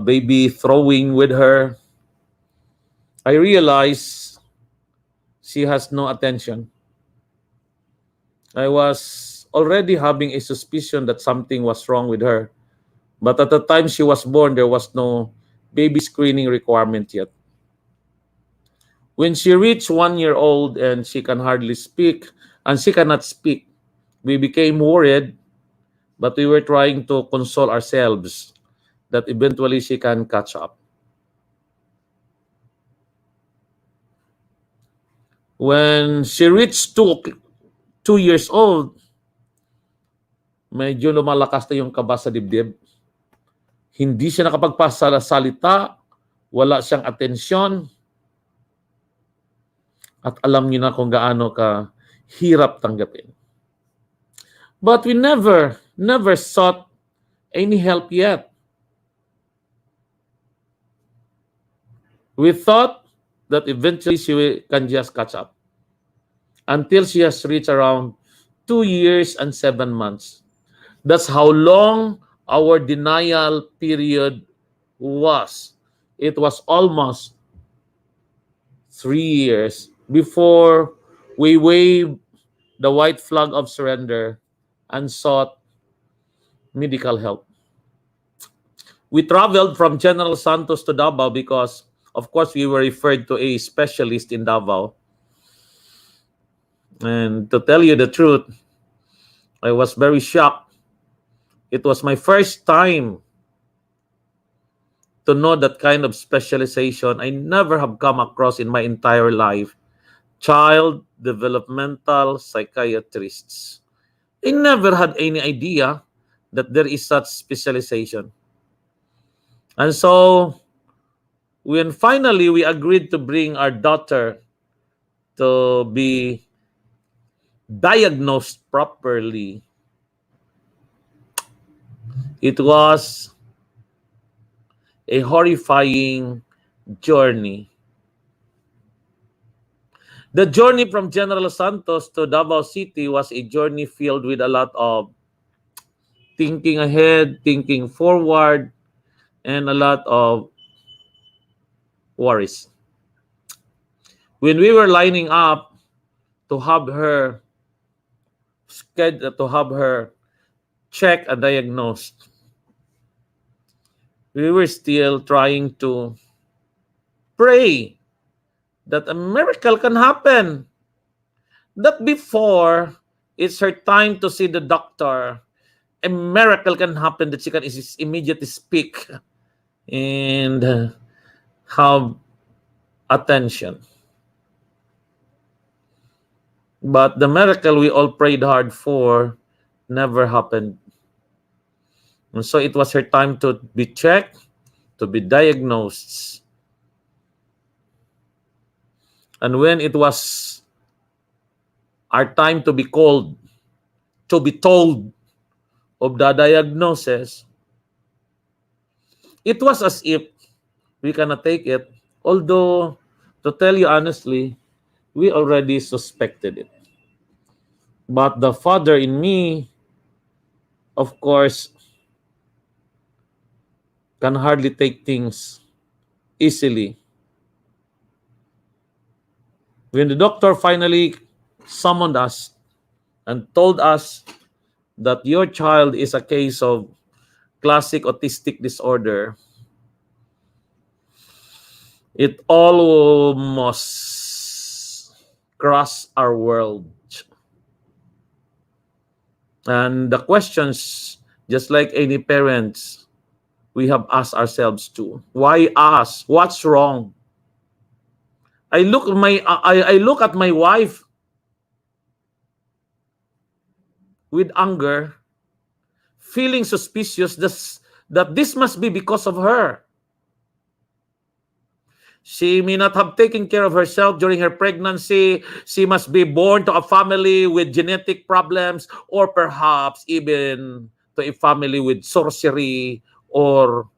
baby throwing with her. I realized she has no attention. I was already having a suspicion that something was wrong with her. But at the time she was born, there was no baby screening requirement yet. When she reached 1 year old and she can hardly speak, and she cannot speak, we became worried, but we were trying to console ourselves that eventually she can catch up. When she reached 2 years old, medyo lumalakas na yung kaba sa dibdib. Hindi siya nakapagpasalita, wala siyang atensyon, at alam niyo na kung gaano ka hirap tanggapin. But we never sought any help yet. We thought that eventually she can just catch up until she has reached around 2 years and 7 months. That's how long our denial period was. It was almost 3 years before we waved the white flag of surrender and sought medical help. We traveled from General Santos to Davao because, of course, we were referred to a specialist in Davao. And to tell you the truth, I was very shocked. It was my first time to know that kind of specialization. I never have come across in my entire life. Child developmental psychiatrists. I never had any idea that there is such specialization. And so, when finally we agreed to bring our daughter to be diagnosed properly, it was a horrifying journey. The journey from General Santos to Davao City was a journey filled with a lot of thinking ahead, thinking forward, and a lot of worries. When we were lining up to have her checked and diagnosed, we were still trying to pray that a miracle can happen. That before it's her time to see the doctor, a miracle can happen that she can immediately speak and have attention. But the miracle we all prayed hard for never happened. And so it was her time to be checked, to be diagnosed. And when it was our time to be called, to be told of the diagnosis, it was as if we cannot take it. Although, to tell you honestly, we already suspected it. But the father in me, of course, can hardly take things easily. When the doctor finally summoned us and told us that your child is a case of classic autistic disorder, it almost crushed our world. And the questions, just like any parents, we have asked ourselves too. Why us? What's wrong? I look at my wife with anger, feeling suspicious that this must be because of her. She may not have taken care of herself during her pregnancy. She must be born to a family with genetic problems, or perhaps even to a family with sorcery or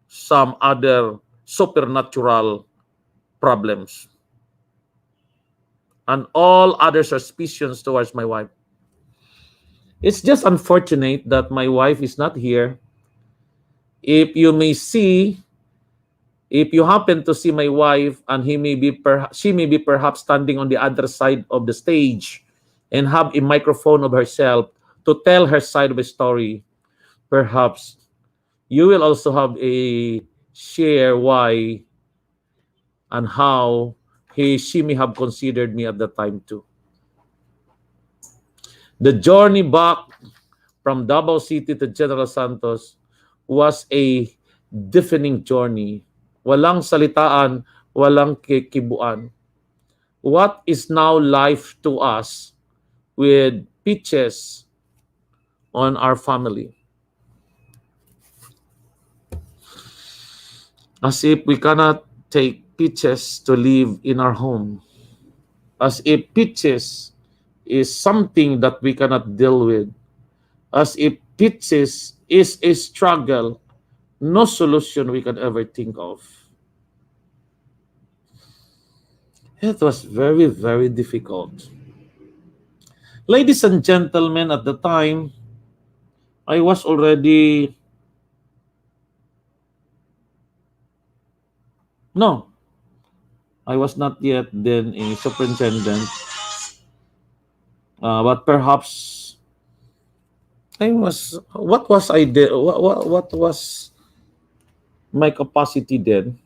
some other supernatural problems. And all other suspicions towards my wife. It's just unfortunate that my wife is not here. If you may see, if you happen to see my wife and she may be perhaps standing on the other side of the stage and have a microphone of herself to tell her side of the story, perhaps you will also have a share why and how she may have considered me at the time too. The journey back from Davao City to General Santos was a deafening journey. Walang salitaan, walang kikibuan. What is now life to us with pitches on our family? As if we cannot take pitches to live in our home. As if pitches is something that we cannot deal with. As if pitches is a struggle, no solution we can ever think of. It was very, very difficult. Ladies and gentlemen, at the time, I was already... No, I was not yet then a superintendent. But perhaps I was... What was I did? What was my capacity then?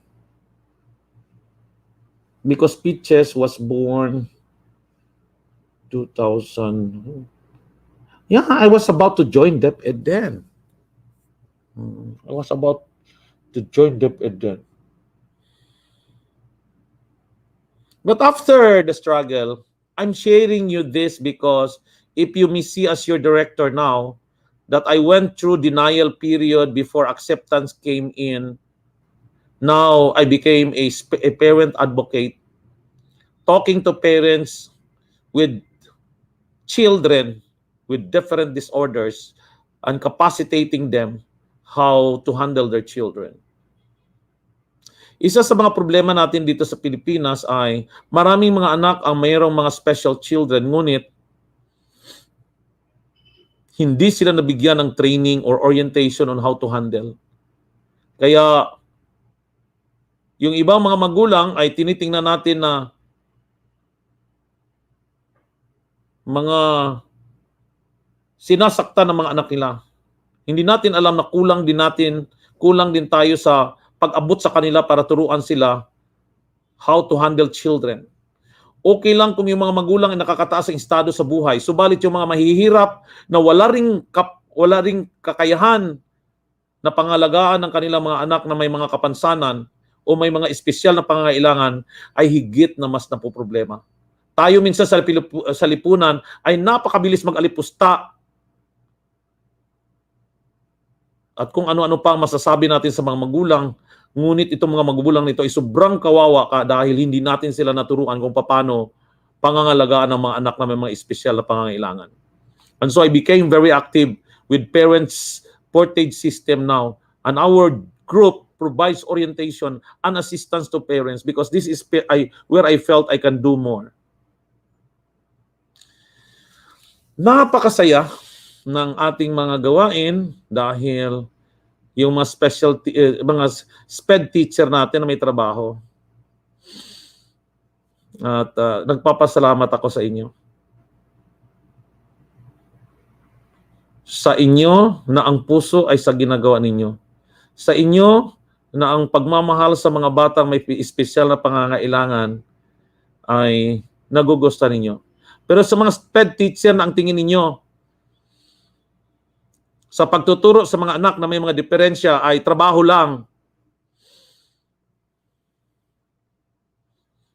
Because Peaches was born 2000. Yeah, I was about to join DepEd then. I was about to join DepEd then. But after the struggle, I'm sharing you this because if you may see as your director now, that I went through denial period before acceptance came in. Now I became a parent advocate, talking to parents with children with different disorders and capacitating them how to handle their children. Isa sa mga problema natin dito sa Pilipinas ay maraming mga anak ang mayroong mga special children, ngunit hindi sila nabigyan ng training or orientation on how to handle. Kaya yung ibang mga magulang ay tinitingnan natin na mga sinasaktan ng mga anak nila. Hindi natin alam na kulang din tayo sa pag-abot sa kanila para turuan sila how to handle children. Okay lang kung yung mga magulang ay nakakataas ang estado sa buhay, subalit yung mga mahihirap na wala ring kakayahan na pangalagaan ng kanilang mga anak na may mga kapansanan o may mga espesyal na pangangailangan ay higit na mas napoproblema. Tayo minsan sa lipunan ay napakabilis mag-alipusta at kung ano-ano pa ang masasabi natin sa mga magulang, ngunit itong mga magulang nito ay sobrang kawawa dahil hindi natin sila naturuan kung paano pangangalagaan ng mga anak na may mga espesyal na pangangailangan. And so I became very active with parents portage system now, and our group provides orientation and assistance to parents because this is where I felt I can do more. Napakasaya ng ating mga gawain dahil yung mga mga SPED teacher natin na may trabaho. At nagpapasalamat ako sa inyo. Sa inyo na ang puso ay sa ginagawa ninyo. Sa inyo na ang pagmamahal sa mga batang may espesyal na pangangailangan ay nagugustuhan ninyo. Pero sa mga SPED teacher na ang tingin ninyo sa pagtuturo sa mga anak na may mga diferensya ay trabaho lang,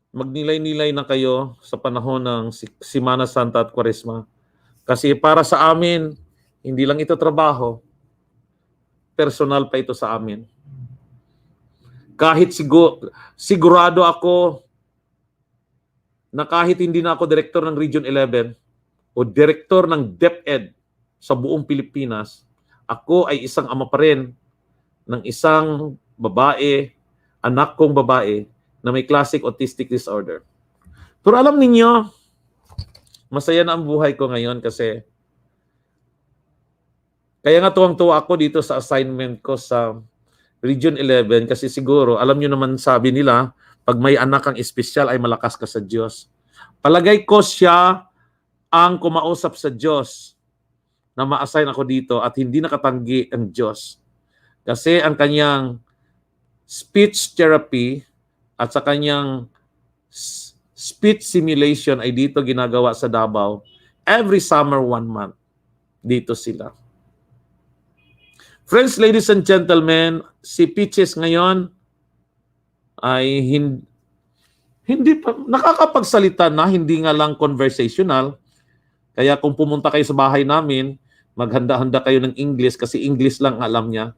magnilay-nilay na kayo sa panahon ng Semana Santa at Kwaresma. Kasi para sa amin, hindi lang ito trabaho, personal pa ito sa amin. Kahit sigurado ako na kahit hindi na ako director ng Region 11 o director ng DepEd, sa buong Pilipinas, ako ay isang ama pa rin ng isang babae, anak kong babae, na may classic autistic disorder. Pero alam ninyo, masaya na ang buhay ko ngayon kasi kaya nga tuwang-tuwa ako dito sa assignment ko sa Region 11 kasi siguro, alam nyo naman sabi nila, pag may anak kang espesyal ay malakas ka sa Diyos. Palagay ko siya ang kumausap sa Diyos na ma-assign ako dito at hindi nakatanggi ang Diyos. Kasi ang kanyang speech therapy at sa kanyang speech simulation ay dito ginagawa sa Davao. Every summer, 1 month. Dito sila. Friends, ladies and gentlemen, si Peaches ngayon ay hindi pa nakakapagsalita na, hindi nga lang conversational. Kaya kung pumunta kayo sa bahay namin, maghanda-handa kayo ng English kasi English lang alam niya.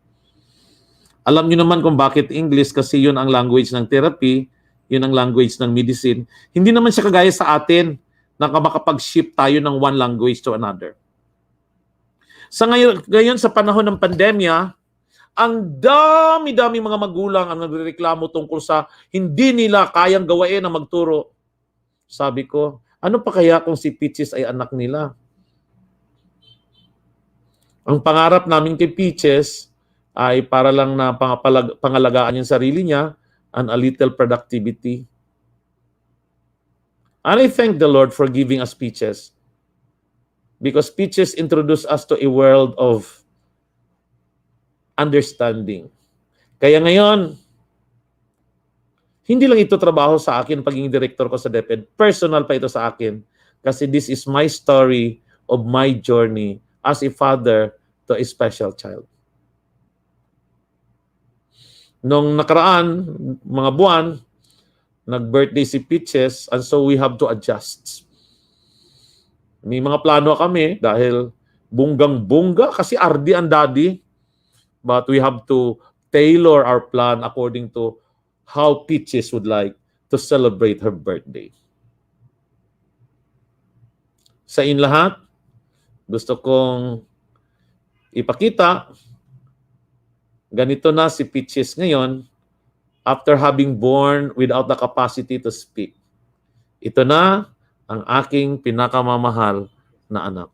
Alam niyo naman kung bakit English kasi yun ang language ng therapy, yun ang language ng medicine. Hindi naman siya kagaya sa atin na makapag-shift tayo ng one language to another. Sa ngayon sa panahon ng pandemya, ang dami-dami mga magulang ang nagrereklamo tungkol sa hindi nila kayang gawain na magturo. Sabi ko, ano pa kaya kung si Peaches ay anak nila? Ang pangarap namin kay Peaches ay para lang na pangalagaan yung sarili niya and a little productivity. And I thank the Lord for giving us Peaches. Because Peaches introduced us to a world of understanding. Kaya ngayon, hindi lang ito trabaho sa akin pagiging director ko sa DepEd. Personal pa ito sa akin. Kasi this is my story of my journey as a father to a special child. Nung nakaraan, mga buwan, nag-birthday si Peaches and so we have to adjust. May mga plano kami dahil bunggang-bungga kasi RD ang daddy. But we have to tailor our plan according to how Peaches would like to celebrate her birthday. Sa in lahat, gusto kong ipakita, ganito na si Peaches ngayon after having born without the capacity to speak. Ito na ang aking pinakamamahal na anak.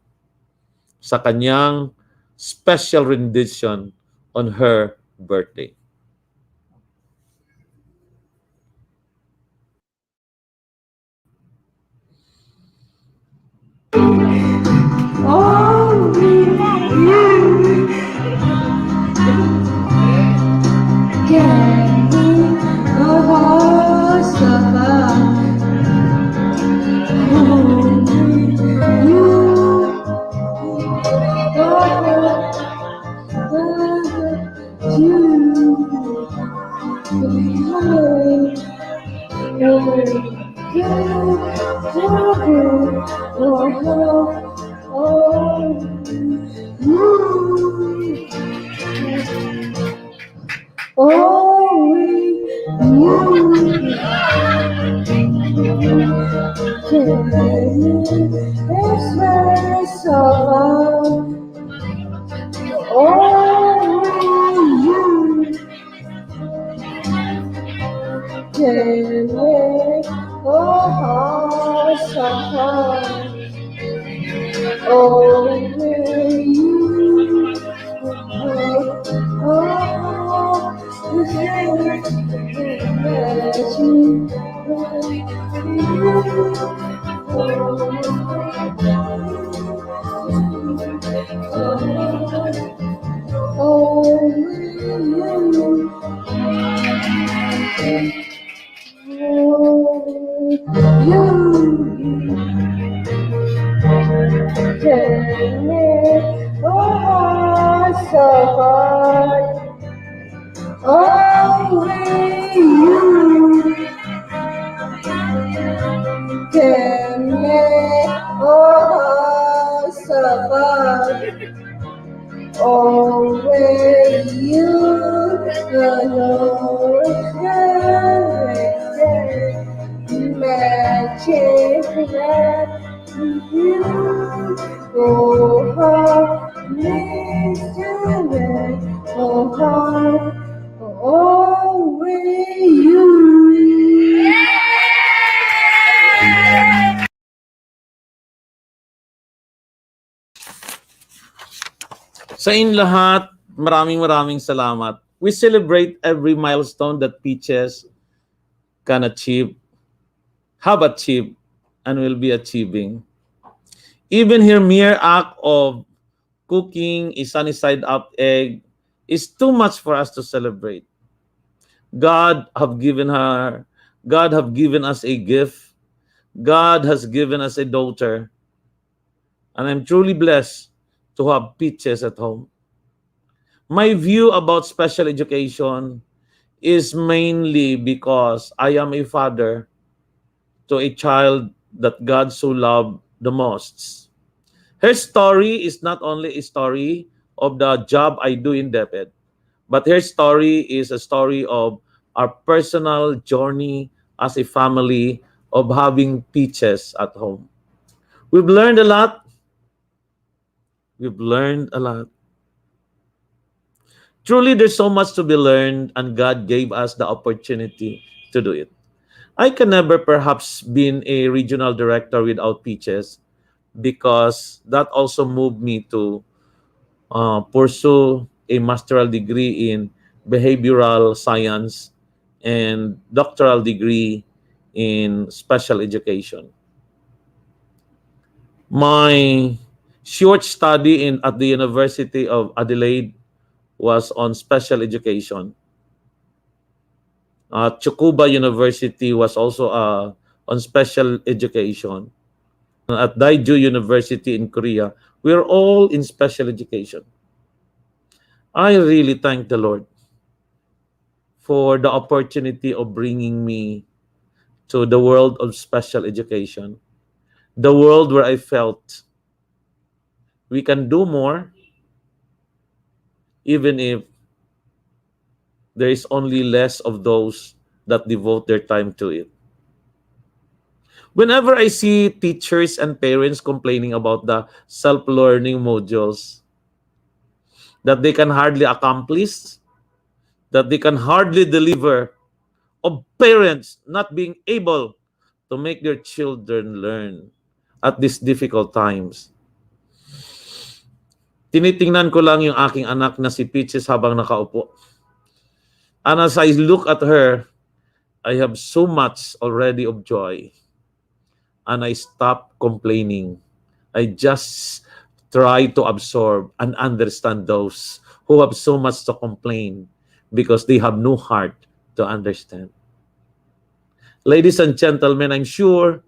Sa kanyang special rendition on her birthday. Oh, Sa inyo lahat, maraming salamat. We celebrate every milestone that Peaches can achieve, have achieved, and will be achieving. Even her mere act of cooking a sunny side up egg is too much for us to celebrate. God have given her, God have given us a gift. God has given us a daughter. And I'm truly blessed to have Peaches at home. My view about special education is mainly because I am a father to a child that God so loved the most. Her story is not only a story of the job I do in DepEd, but her story is a story of our personal journey as a family of having Peaches at home. We've learned a lot. We've learned a lot. Truly, there's so much to be learned, and God gave us the opportunity to do it. I can never perhaps been a regional director without Peaches because that also moved me to pursue a master's degree in behavioral science and doctoral degree in special education. My short study at the University of Adelaide was on special education. Tsukuba University was also on special education. At Daeju University in Korea, we're all in special education. I really thank the Lord for the opportunity of bringing me to the world of special education, the world where I felt we can do more even if there is only less of those that devote their time to it. Whenever I see teachers and parents complaining about the self-learning modules that they can hardly accomplish, that they can hardly deliver, of parents not being able to make their children learn at these difficult times. Tinitingnan ko lang yung aking anak na si Peaches habang nakaupo. And as I look at her, I have so much already of joy. And I stop complaining. I just try to absorb and understand those who have so much to complain because they have no heart to understand. Ladies and gentlemen, I'm sure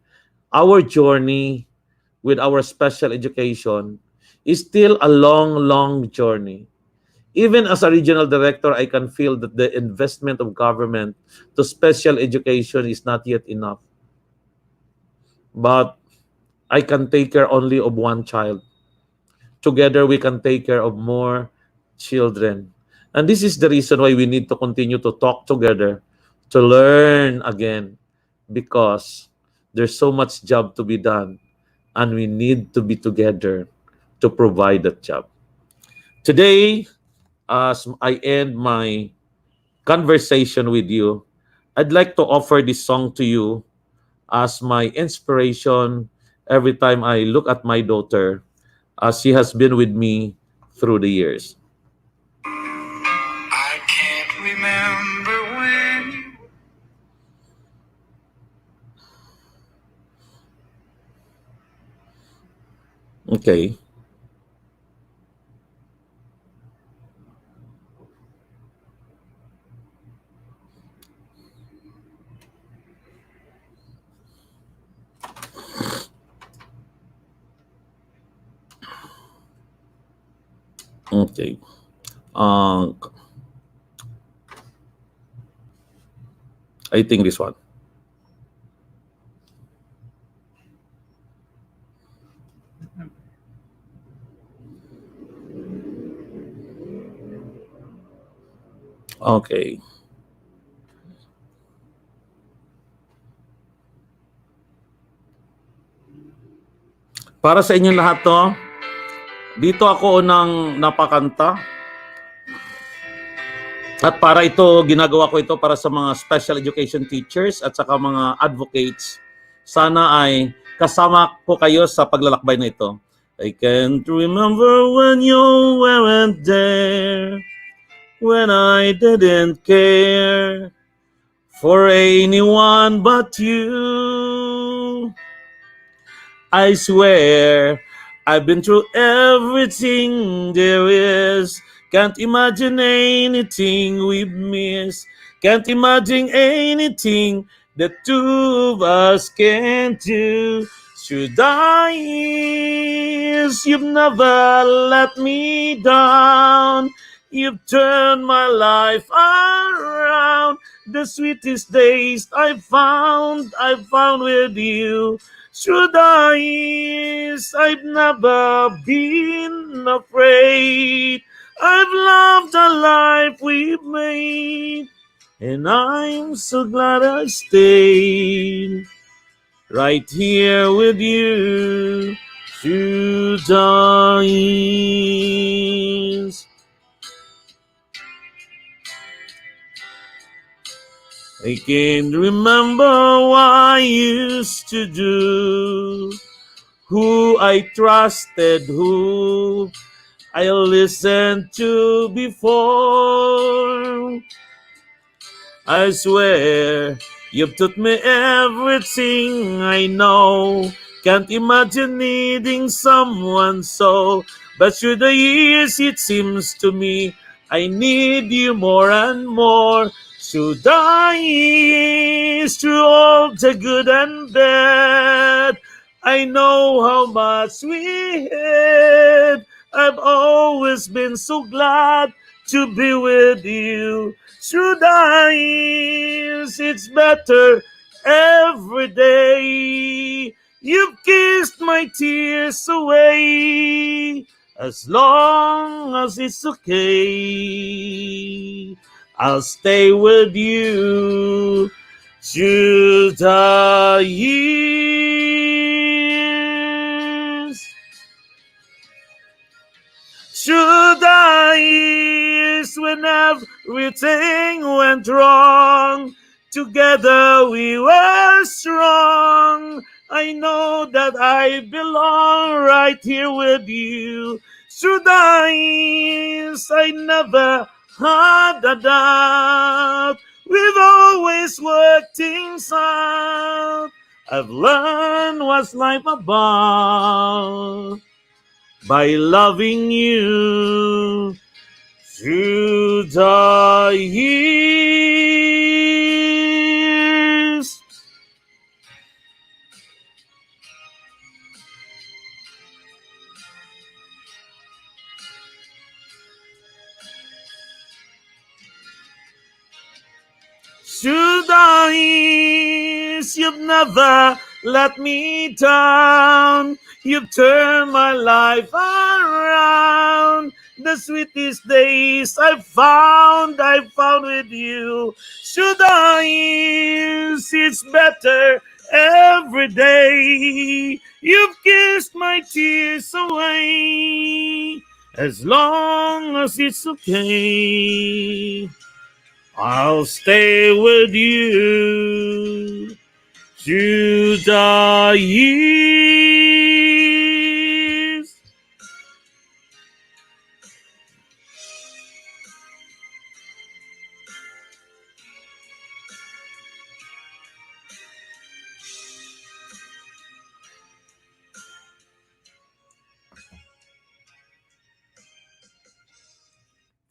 our journey with our special education is still a long journey. Even as a regional director, I can feel that the investment of government to special education is not yet enough. But I can take care only of one child. Together, we can take care of more children. And this is the reason why we need to continue to talk together, to learn again, because there's so much job to be done, and we need to be together to provide that job. Today, as I end my conversation with you, I'd like to offer this song to you as my inspiration every time I look at my daughter, as she has been with me through the years. I can't remember when Okay. Okay. I think this one. Okay. Para sa inyong lahat to, dito ako unang napakanta. At para ito, ginagawa ko ito para sa mga special education teachers at saka mga advocates. Sana ay kasama ko kayo sa paglalakbay na ito. I can't remember when you weren't there, when I didn't care for anyone but you. I swear I've been through everything there is. Can't imagine anything we've missed. Can't imagine anything the two of us can't do. Should I ease? You've never let me down. You've turned my life around. The sweetest days I found with you. Should I? I've never been afraid. I've loved the life we've made, and I'm so glad I stayed right here with you. Should I? I can't remember what I used to do, who I trusted, who I listened to before. I swear you've taught me everything I know. Can't imagine needing someone so. But through the years, it seems to me I need you more and more. Should I through all the good and bad? I know how much we had. I've always been so glad to be with you. Should I? It's better every day. You've kissed my tears away. As long as it's okay, I'll stay with you through the years. Should I ease when everything went wrong? Together we were strong. I know that I belong right here with you. Should I ease? I never had a doubt. We've always worked things out. I've learned what's life about by loving you through the years. Should I? You've never let me down. You've turned my life around. The sweetest days I found with you. Should I? It's better every day. You've kissed my tears away. As long as it's okay, I'll stay with you through the years.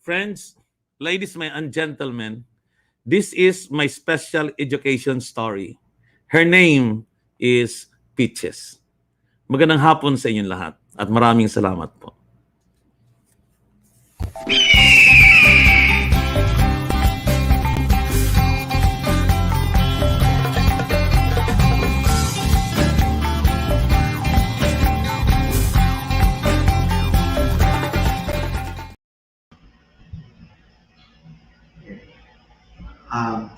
Friends, ladies and gentlemen, this is my special education story. Her name is Peaches. Magandang hapon sa inyong lahat at maraming salamat po. Um,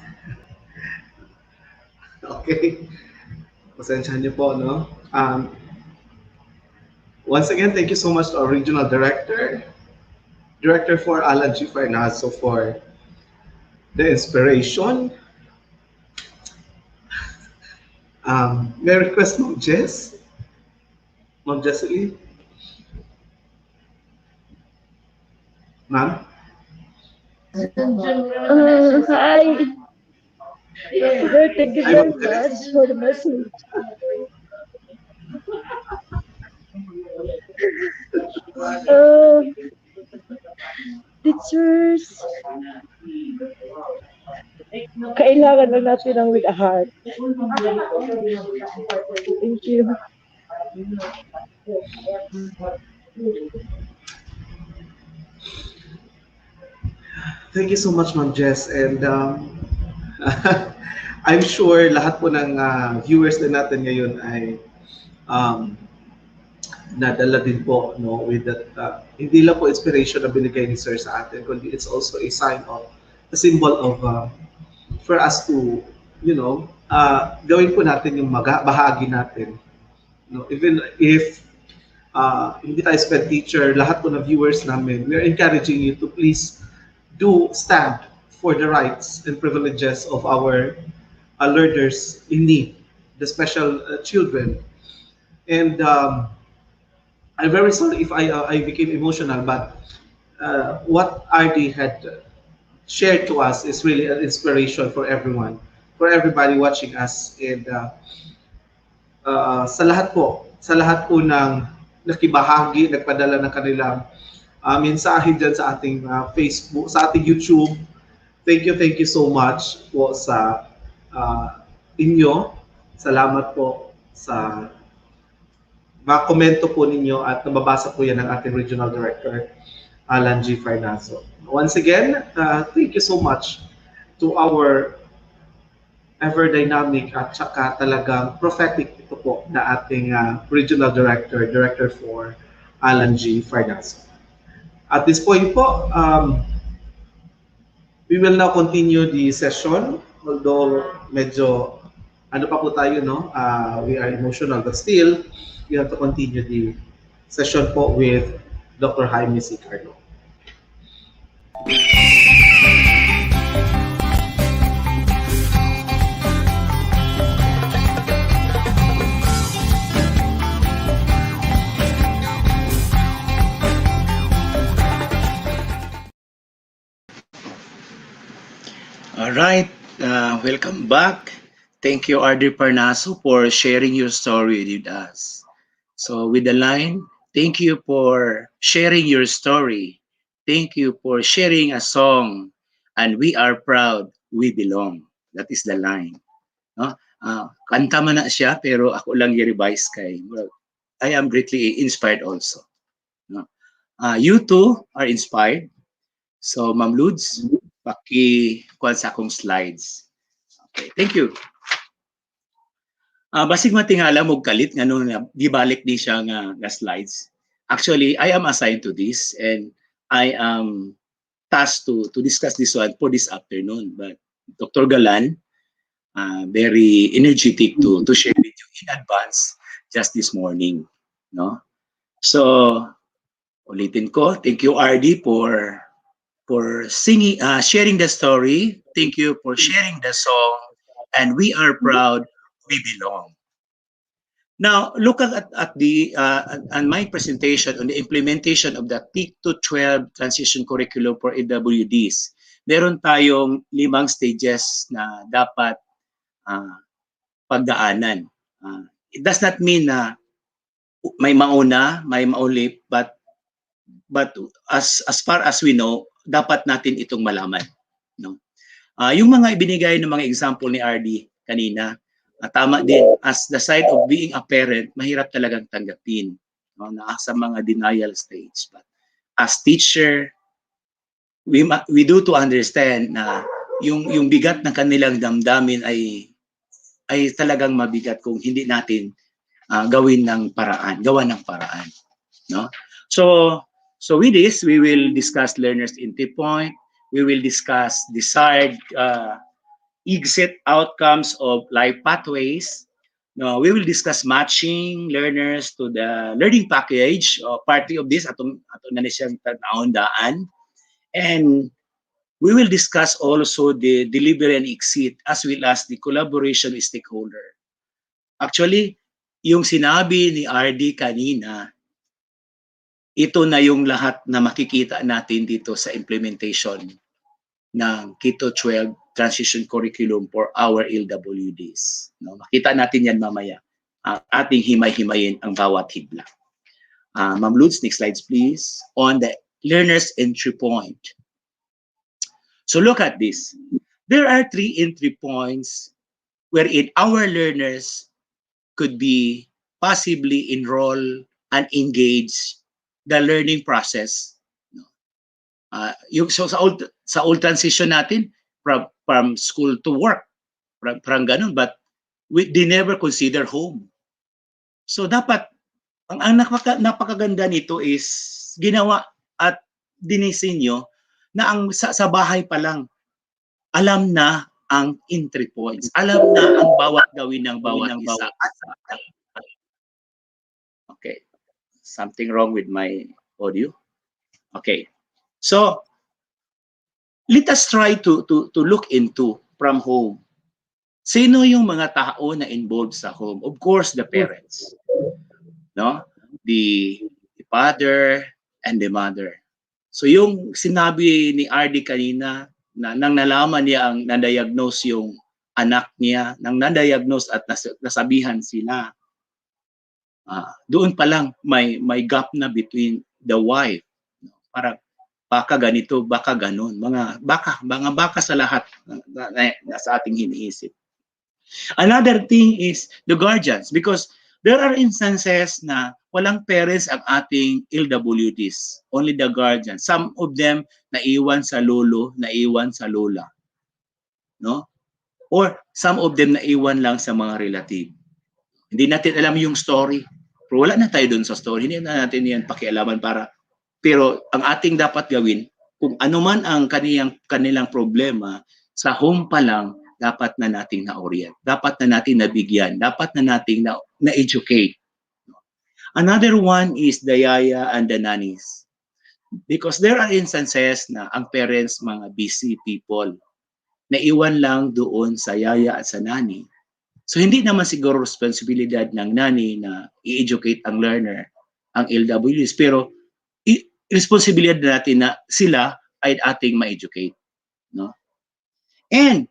okay. Pasensyahan niyo po, no? Once again, thank you so much to our regional director, Director for Alan G. Farnazo for the inspiration. May I request Ma'am Jess? Ma'am Jesseline? Ma'am? Hi. Sir, thank you Hi, very Ma'am much Jess. for the message. Um, Teachers, kailangan lang natin ng with a heart. Thank you. Thank you so much, Ma'am Jess. And I'm sure lahat po ng viewers din natin ngayon ay um, nadala din po no with that hindi lang po inspiration na binigay ni Sir sa atin kundi it's also a sign of a symbol of for us to gawin po natin yung bahagi natin no even if hindi tayo sped teacher lahat po ng viewers namin we are encouraging you to please do stand for the rights and privileges of our learners in need the special children and I'm very sorry if I became emotional, but what RD had shared to us is really an inspiration for everyone, for everybody watching us, and sa lahat po ng nakibahagi, nagpadala ng kanilang mensahe dyan sa ating Facebook, sa ating YouTube. Thank you so much po sa inyo. Salamat po sa mga komento po ninyo at nababasa po yan ng ating Regional Director, Alan G. Farnaso. Once again, thank you so much to our ever dynamic at saka talagang prophetic ito po na ating Regional Director, Director for Alan G. Farnaso. At this point po, we will now continue the session, although medyo ano pa po tayo, no? We are emotional, but still, we have to continue the session po with Dr. Jaime C. Carlo. All right, welcome back. Thank you, RD Parnaso, for sharing your story with us. So with the line, thank you for sharing your story. Thank you for sharing a song. And we are proud, we belong. That is the line. No? Kanta man na siya, pero ako lang i-revise kay. Well, I am greatly inspired also. No? You too are inspired. So, Ma'am Ludes, paki-kuha sa akong slides. Okay, thank you. Basig matingala mo kalit nga nung gibalik di siya nga slides. Actually, I am assigned to this and I am tasked to discuss this one for this afternoon. But Dr. Galan, very energetic to share with you in advance just this morning. No? So, ulitin ko, thank you RD for singing, sharing the story. Thank you for sharing the song. And we are proud we belong. Now, look at the on my presentation on the implementation of the TIC to 12 transition curriculum for AWDs. Meron tayong 5 stages na dapat pagdaanan. It does not mean na may mauna, may mauli, but as far as we know, dapat natin itong malaman. No? Yung mga ibinigay ng mga example ni RD kanina, tama din. As the side of being a parent, mahirap talagang tanggapin. No? Na sa mga denial stage. But as teacher, we do to understand na yung bigat ng kanilang damdamin ay talagang mabigat kung hindi natin gawa ng paraan. No? So with this, we will discuss learners' entry point. We will discuss desired exit outcomes of life pathways. No, we will discuss matching learners to the learning package. Partly of this, atong na siyang taon-daan. And we will discuss also the delivery and exit as well as the collaboration with stakeholder. Actually, yung sinabi ni RD kanina, ito na yung lahat na makikita natin dito sa implementation ng K-12 Transition Curriculum for our LWDs. No? Makita natin yan mamaya. Ating himay-himayin ang bawat higla. Ma'am Lutz, next slides please. On the learner's entry point. So look at this. There are 3 entry points wherein our learners could be possibly enroll and engage the learning process. Yung so sa old transition natin from school to work, parang ganun, but they never consider home. So dapat ang napakaganda nito is ginawa at dinisenyo na ang sa bahay pa lang alam na ang entry points, alam na ang bawat gawin ng bawat isa. Okay, something wrong with my audio. Okay, so let us try to look into from home. Sino yung mga tao na involved sa home? Of course, the parents. No? The father and the mother. So yung sinabi ni RD kanina na nang nalaman niya ang na-diagnose yung anak niya, nang na-diagnose at nasabihan sila, doon pa lang may gap na between the wife. Para baka ganito, baka ganon. Mga baka sa lahat na sa ating hiniisip. Another thing is the guardians, because there are instances na walang parents ang ating LWDs, only the guardians. Some of them naiwan sa lolo, naiwan sa lola. No? Or some of them naiwan lang sa mga relative. Hindi natin alam yung story. Pero wala na tayo dun sa story. Hindi na natin yan pakialaman pero ang ating dapat gawin, kung ano man ang kanilang problema, sa home pa lang, dapat na nating na-orient. Dapat na natin nabigyan. Dapat na nating na-educate. Another one is the yaya and the nannies. Because there are instances na ang parents, mga busy people, naiwan lang doon sa yaya at sa nanny. So hindi naman siguro responsibilidad ng nanny na i-educate ang learner, ang LWs, pero responsibilidad natin na sila ay ating ma-educate. No? And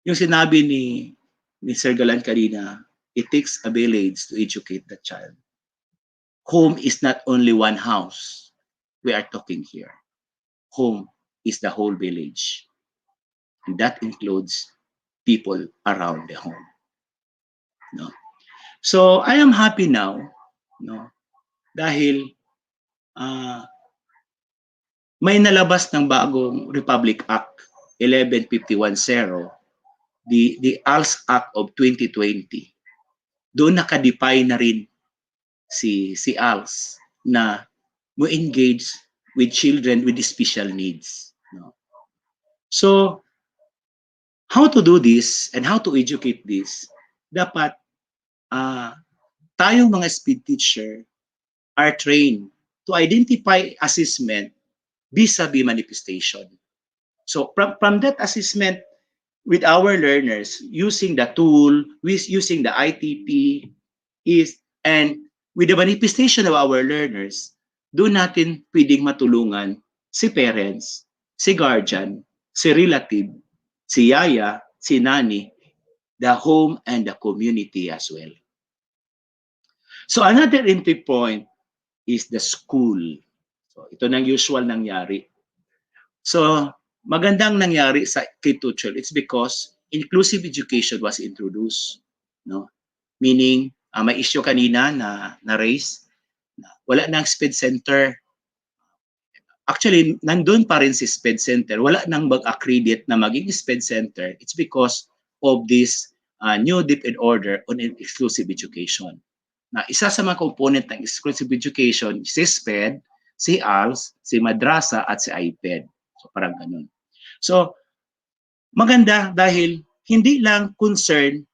yung sinabi ni Sir Galan kanina, it takes a village to educate the child. Home is not only one house we are talking here. Home is the whole village. And that includes people around the home. No? So I am happy now, no? Dahil may nalabas ng bagong Republic Act 11510, the ALS Act of 2020. Doon nakadefine na rin si ALS na mo engage with children with special needs. No? So, how to do this and how to educate this? Dapat tayong mga speed teacher are trained to identify assessment vis-a-vis manifestation. So from that assessment with our learners, using the tool, using the ITP, and with the manifestation of our learners, doon natin pwedeng matulungan si parents, si guardian, si relative, si yaya, si nani, the home and the community as well. So another entry point is the school. So ito nang usual nangyari. So magandang nangyari sa K-12, it's because inclusive education was introduced. No? Meaning, may issue kanina na raise, wala nang SPED center. Actually, nandun pa rin si SPED center. Wala nang mag-accredit na maging SPED center. It's because of this new DepEd order on exclusive education. Na isa sa mga component ng exclusive education, si SPED, si ALS, si Madrasa, at si IPED. So parang ganun. So, maganda dahil hindi lang concern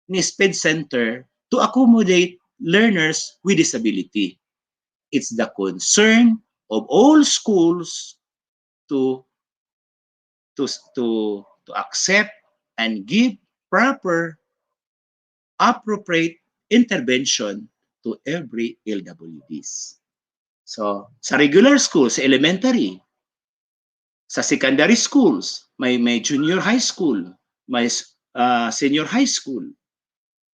ni SPED Center to accommodate learners with disability. It's the concern of all schools to accept and give proper, appropriate intervention to every LWDs. So, sa regular school, sa elementary, sa secondary schools, may junior high school, may senior high school,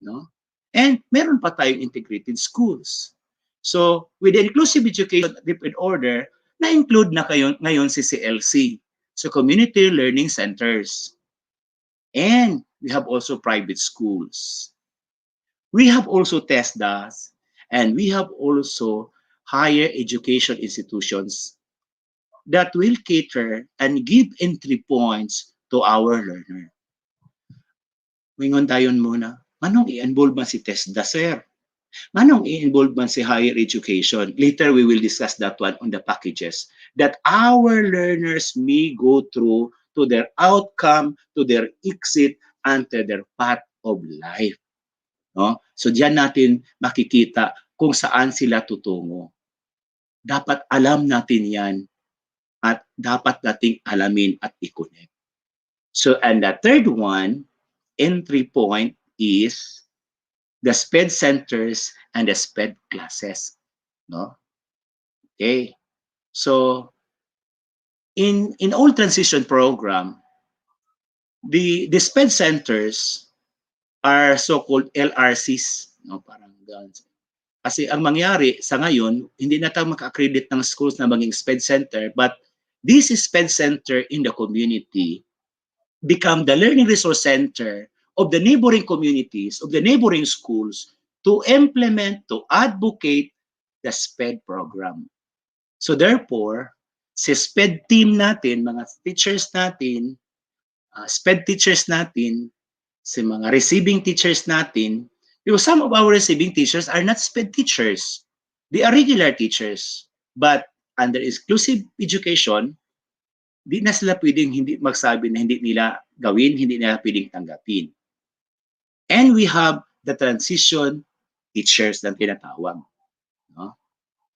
no? And meron pa tayong integrated schools. So, with the inclusive education in order, na-include na kayo ngayon si CLC, so Community Learning Centers. And we have also private schools. We have also TESDAs, and we have also higher education institutions that will cater and give entry points to our learner. Mingon tayon muna, manong i-involve man si TESDA, sir? Manong i-involve man si higher education? Later, we will discuss that one on the packages that our learners may go through to their outcome, to their exit, and to their path of life. No? So diyan natin makikita kung saan sila tutungo. Dapat alam natin yan at dapat nating alamin at i-connect. So, and the third one, entry point is the SPED centers and the SPED classes. No? Okay. So, in all transition program, the SPED centers are so-called LRCs. No? Parang ganun. Kasi ang mangyari sa ngayon, hindi na tayo maka-accredit ng schools na maging SPED center, but this SPED center in the community become the learning resource center of the neighboring communities, of the neighboring schools to implement, to advocate the SPED program. So therefore, si SPED team natin, mga teachers natin, SPED teachers natin, si mga receiving teachers natin, because some of our receiving teachers are not SPED teachers. They are regular teachers. But under inclusive education, di na sila pwedeng hindi magsabi na hindi nila gawin, hindi nila pwedeng tanggapin. And we have the transition teachers na tinatawag. No?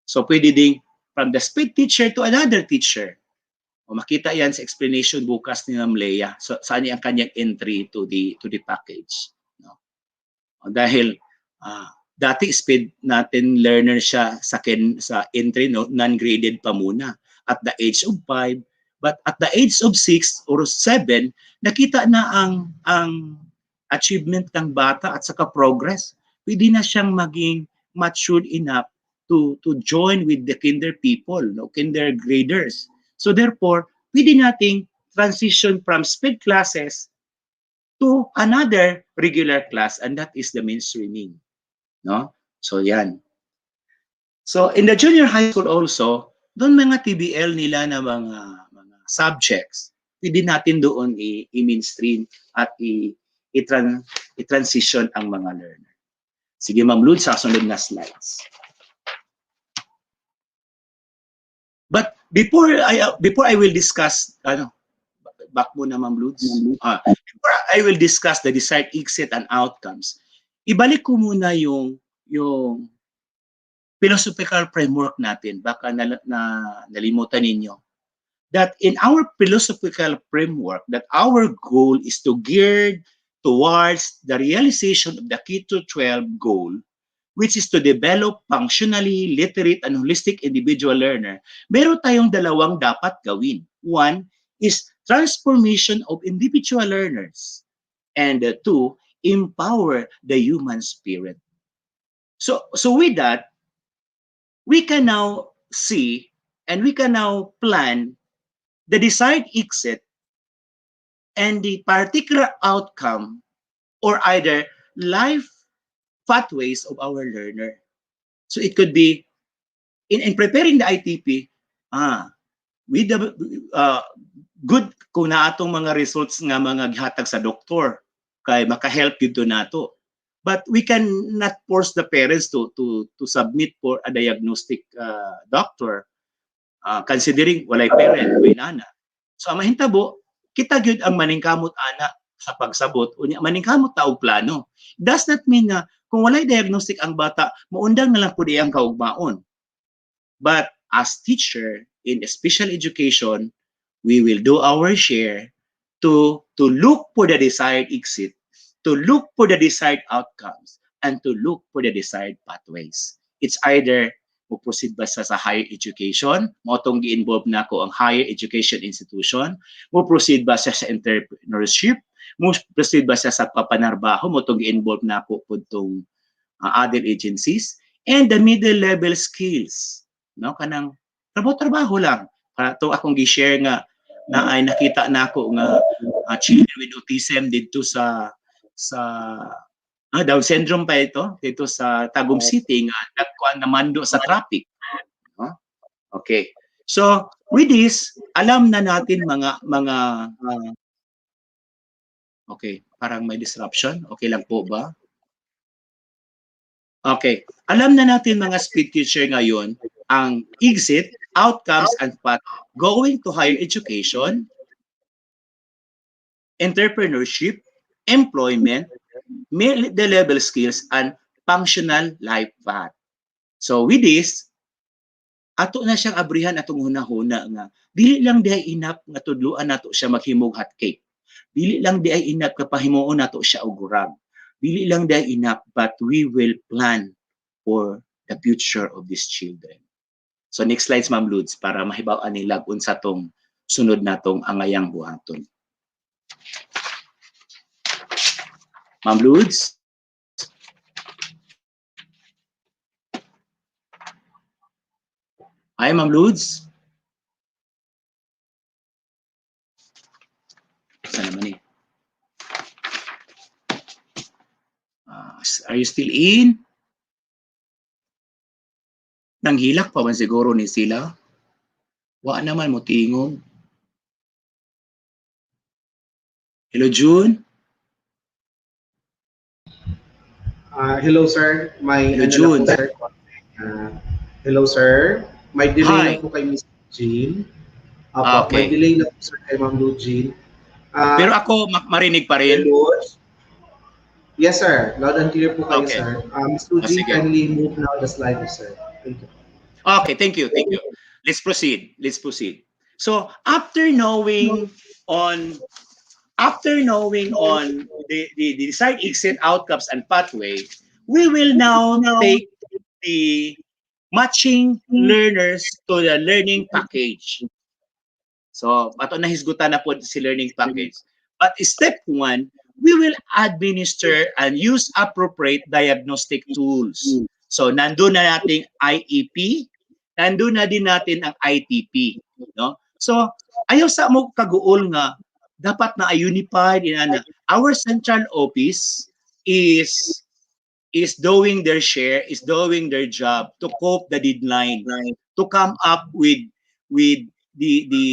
So pwede ding from the SPED teacher to another teacher. O makita yan sa explanation bukas ni Ma'am Leia. So saan ang kanyang entry to the package. No? O dahil dati SPED natin learner siya sa entry, no, non-graded pa muna at the age of 5. But at the age of 6 or 7, nakita na ang achievement ng bata at saka progress. Pwede na siyang maging matured enough to join with the kinder people, no, kinder graders. So therefore, pwede nating transition from SPED classes to another regular class, and that is the mainstreaming. No? So yan. So in the junior high school also, doon mga TBL nila na mga subjects, pwede natin doon i-mainstream at i-transition ang mga learner. Sige Ma'am Lud, sa sunod na slides. But before I will discuss, back muna Ma'am Lud. Before I will discuss the desired exit and outcomes, ibalik ko muna yung philosophical framework natin. Baka nalimutan ninyo. That in our philosophical framework, that our goal is to gear towards the realization of the K-12 goal, which is to develop functionally literate and holistic individual learner. Meron tayong dalawang dapat gawin. One is transformation of individual learners. And two, empower the human spirit. So with that, we can now see and we can now plan the desired exit and the particular outcome or either life pathways of our learner. So it could be in preparing the ITP, with the good kung naatong mga results nga mga gihatag sa doktor kay maka-help dito nato. But we can not force the parents to submit for a diagnostic doctor considering walay parent, may nana. So mahintabo, kita gyud ang maningkamot ana sa pagsabot unya maningkamot ta og plano. Does not mean na kung walay diagnostic ang bata, maundang na lang pud iyang kaugmaon. But as teacher in special education, we will do our share to look for the desired exit, to look for the desired outcomes, and to look for the desired pathways. It's either mo proceed ba sa higher education, mo tong gi-involve na ko ang higher education institution, mo proceed ba sa entrepreneurship, mo proceed ba sa papanarbaho, mo tong gi-involve na ko pudtong other agencies, and the middle level skills, no, kanang trabaho lang. Para to akong gi-share nga na ay nakita nako nga children with autism dito sa Down syndrome pa dito sa Tagum City nga nagkuan namando sa traffic, no? Okay. So with this, alam na natin okay, parang may disruption. Okay lang po ba? Okay. Alam na natin mga speed teacher ngayon ang exit, outcomes, and path going to higher education, entrepreneurship, employment, the level skills, and functional life path. So with this, ato na siyang abrihan atong hunahuna nga dili lang diay enough nga tudluan nato siya maghimog hot cake. Dili lang diay enough nga pahimuon nato siya og gurag. Dili lang diay enough, but we will plan for the future of these children. So next slides, Ma'am Ludes, para mahibaw-an nila unsa tong sunod natong angayang buhaton. Ma'am Ludes? Hi, Ma'am Ludes? Saan naman eh? Are you still in? Nanghilak pa man siguro ni sila? Wa naman mo tingog. Hello, June? Hello, sir. May Hello, ano June. lang po, sir. Hello, sir. May delay Hi. na po kay Miss Jean. Apo, may Okay. delay na po, sir, kay Ma'am Lou Jean. Pero ako marinig pa rin. Hello. Yes, sir. Loud and clear po kayo, Okay. sir. Miss Lou Jean, Sige. kindly move now the slide, sir. Thank you. Okay, thank you. Let's proceed. So after knowing on the desired exit, outcomes, and pathway, we will now take the matching learners to the learning package. So ato na hisgutan na po si learning package. But step 1, we will administer and use appropriate diagnostic tools. So nandun na nating IEP, nandun na din natin ang ITP, no? So ayaw sa mo kaguol nga dapat na unified in our central office is doing their share, is doing their job to cope the deadline, to come up with the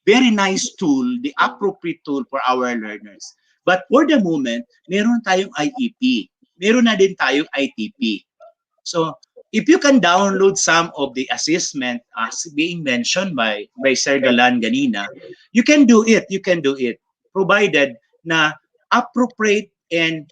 very nice tool, the appropriate tool for our learners. But for the moment, meron tayong IEP, meron na din tayong ITP. So if you can download some of the assessment as being mentioned by Sir Galan ganina, you can do it, provided na appropriate and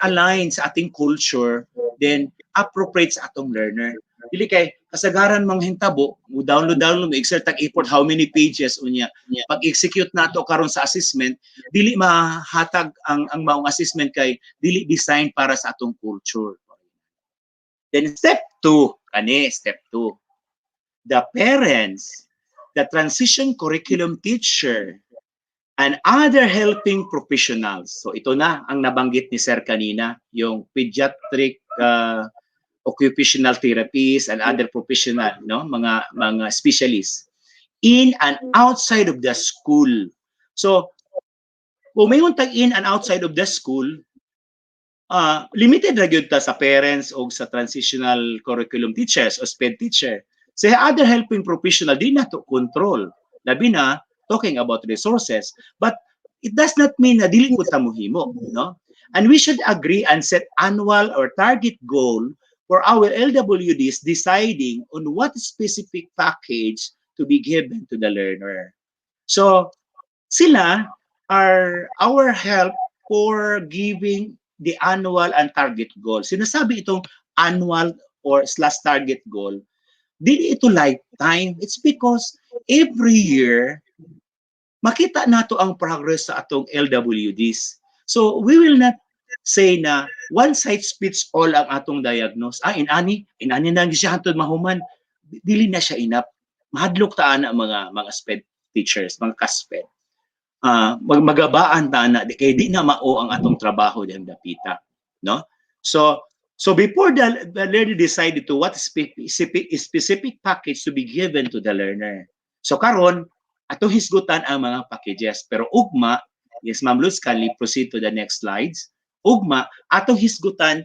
align sa ating culture, then appropriate sa atong learner. Dili kay kasagaran mga hintabo, mo download mo exert tag effort how many pages unya. Pag execute nato karon sa assessment, dili mahatag ang maong assessment kay dili design para sa atong culture. Then step 2, the parents, the transition curriculum teacher, and other helping professionals. So ito na ang nabanggit ni Sir kanina, yung pediatric occupational therapists and other professional, no, mga specialists in and outside of the school. So kung may untag in and outside of the school, limited ra gyud ta sa parents o sa transitional curriculum teachers o SPED teacher. Sa other helping professional, di na to control. Labi na, talking about resources, but it does not mean na dili ko ta mohimo, no? And we should agree and set annual or target goal for our LWDs deciding on what specific package to be given to the learner. So, sila are our help for giving the annual and target goal. Sinasabi itong annual or / target goal, dili ito lifetime. It's because every year, makita nato ang progress sa atong LWDs. So we will not say na one size fits all ang atong diagnose. Inani na siya hantod mahuman. Dili na siya enough. Mahadlok ta ana mga SPED teachers, mga kasped. Magabaan ta na kay di na mao ang atong trabaho dihang dapita, no? So before the learner decided to what specific package to be given to the learner. So karon atong hisgutan ang mga packages, pero ugma, yes Ma'am Luz, kindly proceed to the next slides. Ugma atong hisgutan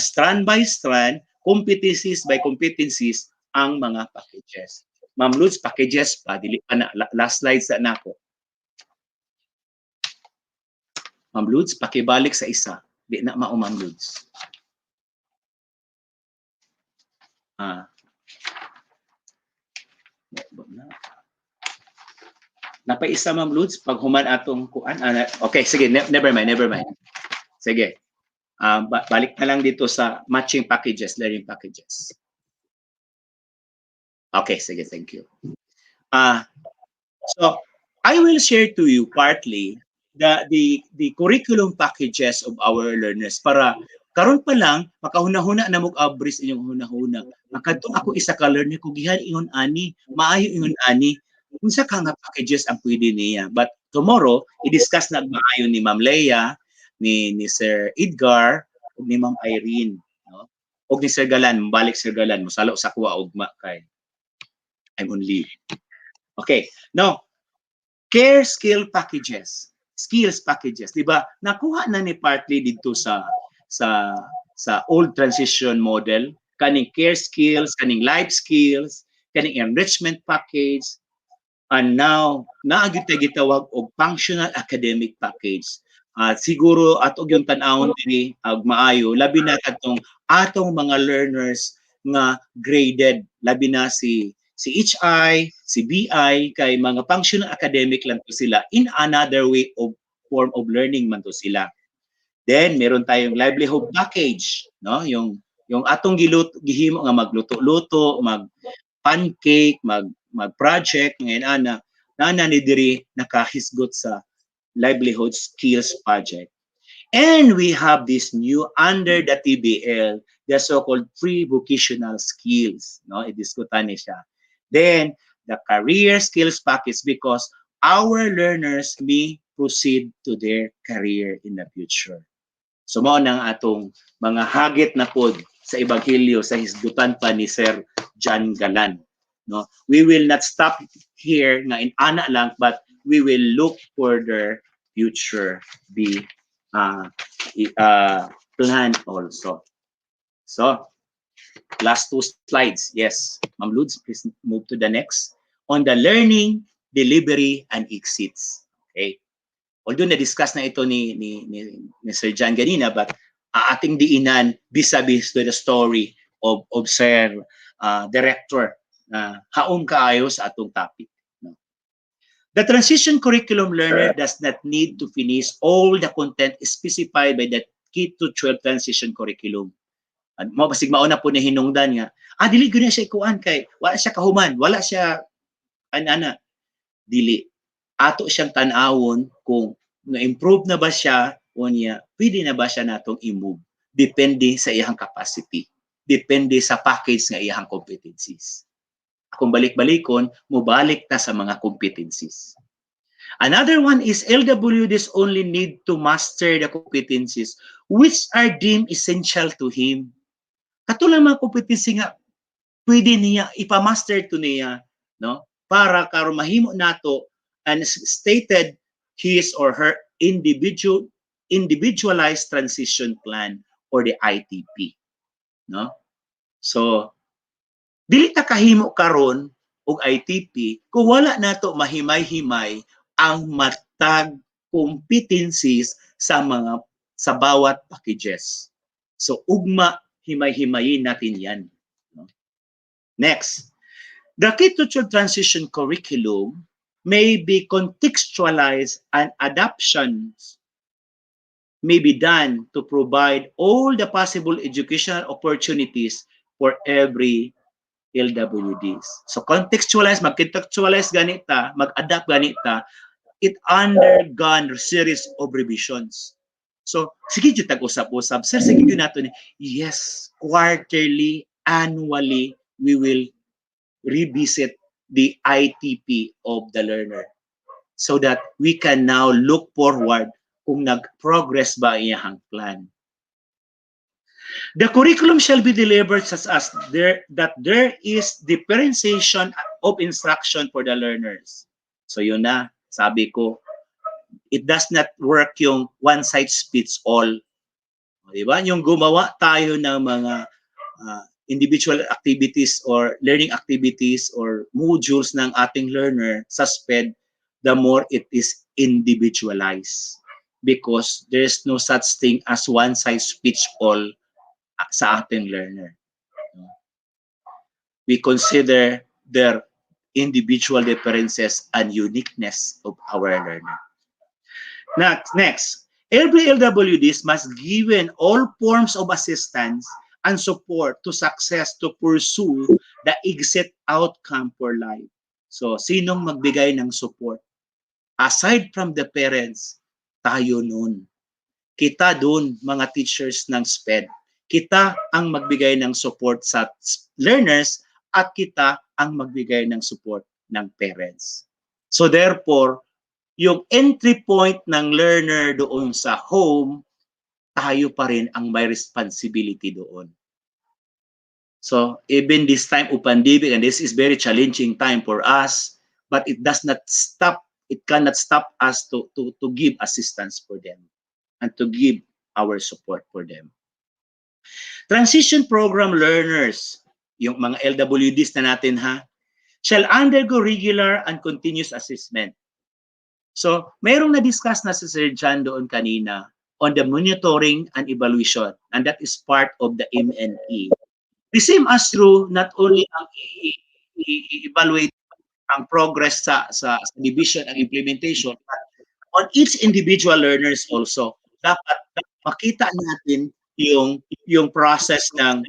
strand by strand, competencies by competencies ang mga packages. Ma'am Luz, packages pa dili pa na last slides na nako. Ma'am Luz, pakibalik sa isa. Di na mao Ma'am Luz. Napaisa Ma'am Luz, pag human atong kuan. Okay, sige, never mind. Sige. Balik na lang dito sa matching packages, learning packages. Okay, sige, thank you. So I will share to you partly the curriculum packages of our learners para karon pa lang makahuna-huna na mog abris inyong hunahuna. Makadto ako isa ka learner ko gihan ingon ani, maayo ingon ani. Unsa ka nga packages ang pwede niya. But tomorrow i-discuss na maayo ni Ma'am Leia, ni Sir Edgar, ug ni Ma'am Irene, no? Og ni Sir Galan, balik Sir Galan, musalo sa kuwa ugma kay I'm on leave. Okay, now, care skill packages, skills packages, di ba? Nakuha na ni partly dito sa old transition model, kaning care skills, kaning life skills, kaning enrichment package, and now naagit gitawag og functional academic package. Siguro atog yung tan-awon diri maayo labi na atong mga learners nga graded, labi na si HI, si BI, kay mga functional academic lang to sila in another way of form of learning man to sila. Then meron tayong livelihood package, no? Yung atong gihimo nga magluto-luto, mag pancake, mag project ngayon ana ni diri nakahisgot sa livelihood skills project. And we have this new under the TBL, the so-called pre-vocational skills, no? I-diskutan ni siya. Then, the career skills package because our learners may proceed to their career in the future. So, mao nang atong mga hagit na pod sa Ebanghelyo sa hisgutan pa ni Sir John Galan. No? We will not stop here nga in ana lang, but we will look for their future be plan also. So, last two slides. Yes, Ma'am Luz, please move to the next. On the learning, delivery, and exits. Okay. Although na-discuss na ito ni Sir John ganina, but ating diinan vis-a-vis to the story of Sir Director. Haom kaayo sa atong topic. No? The transition curriculum learner does not need to finish all the content specified by the K-12 transition curriculum. Basig mauna po ni hinungdan nga, dili gud siya ikuan kay wala siya kahuman, wala siya dili. Ato siyang tan-awon kung na-improve na ba siya o niya, pwede na ba siya natong i-move. Depende sa iyang capacity. Depende sa package nga iyang competencies. Kung balik-balikon, mubalik na sa mga competencies. Another one is LWDs only need to master the competencies which are deemed essential to him. Katulad mga competency nga pwede niya ipamaster to niya, no? Para karon mahimo nato and stated his or her individualized transition plan or the ITP, no? So dili ta kahimo karon og ITP kung wala nato mahimay-himay ang matag competencies sa bawat packages. So ugma himay-himayin natin yan. No? Next, the K-12 transition curriculum may be contextualized and adaptations may be done to provide all the possible educational opportunities for every LWDs. So contextualize, mag-contextualize ganita, mag-adapt ganita, it undergone series of revisions. So, sige jud tag-usap-usap. Sir, sige jud nato ni. Yes, quarterly, annually, we will revisit the ITP of the learner so that we can now look forward kung nag-progress ba iyang plan. The curriculum shall be delivered such as that there is differentiation of instruction for the learners. So yun na, sabi ko, it does not work yung one size fits all. Diba? Yung gumawa tayo ng mga individual activities or learning activities or modules ng ating learner sa SPED, the more it is individualized. Because there's no such thing as one size fits all sa ating learner. We consider their individual differences and uniqueness of our learner. Next, every LWDs must given all forms of assistance and support to success to pursue the exit outcome for life. So, sinong magbigay ng support? Aside from the parents, tayo nun. Kita dun, mga teachers ng SPED. Kita ang magbigay ng support sa learners at kita ang magbigay ng support ng parents. So therefore, yung entry point ng learner doon sa home, tayo pa rin ang may responsibility doon. So even this time of pandemic, and this is very challenging time for us, but it does not stop, it cannot stop us to give assistance for them and to give our support for them. Transition program learners, yung mga LWDs na natin ha, shall undergo regular and continuous assessment. So, mayroong na-discuss na si Sir John doon kanina on the monitoring and evaluation, and that is part of the MNE. The same as true, not only ang i-evaluate ang progress sa division and implementation, but on each individual learners also, dapat makita natin yung process ng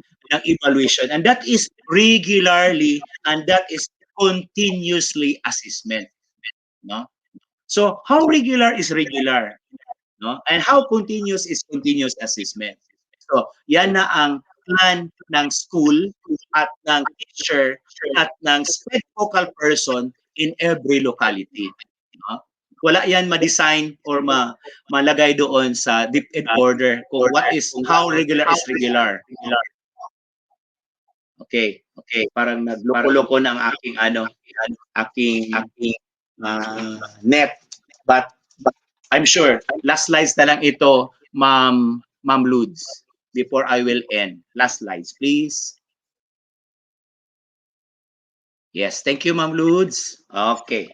evaluation, and that is regularly and that is continuously assessment, no? So how regular is regular, no? And how continuous is continuous assessment. So yan na ang plan ng school at ng teacher at ng SPED focal person in every locality, no? Wala yan ma-design or malagay doon sa DepEd order kung how regular is regular. Okay. Parang nagloko-loko na ang aking net. But I'm sure last slides na lang ito, Ma'am Ludes, before I will end. Last slides, please. Yes, thank you, Ma'am Ludes. Okay.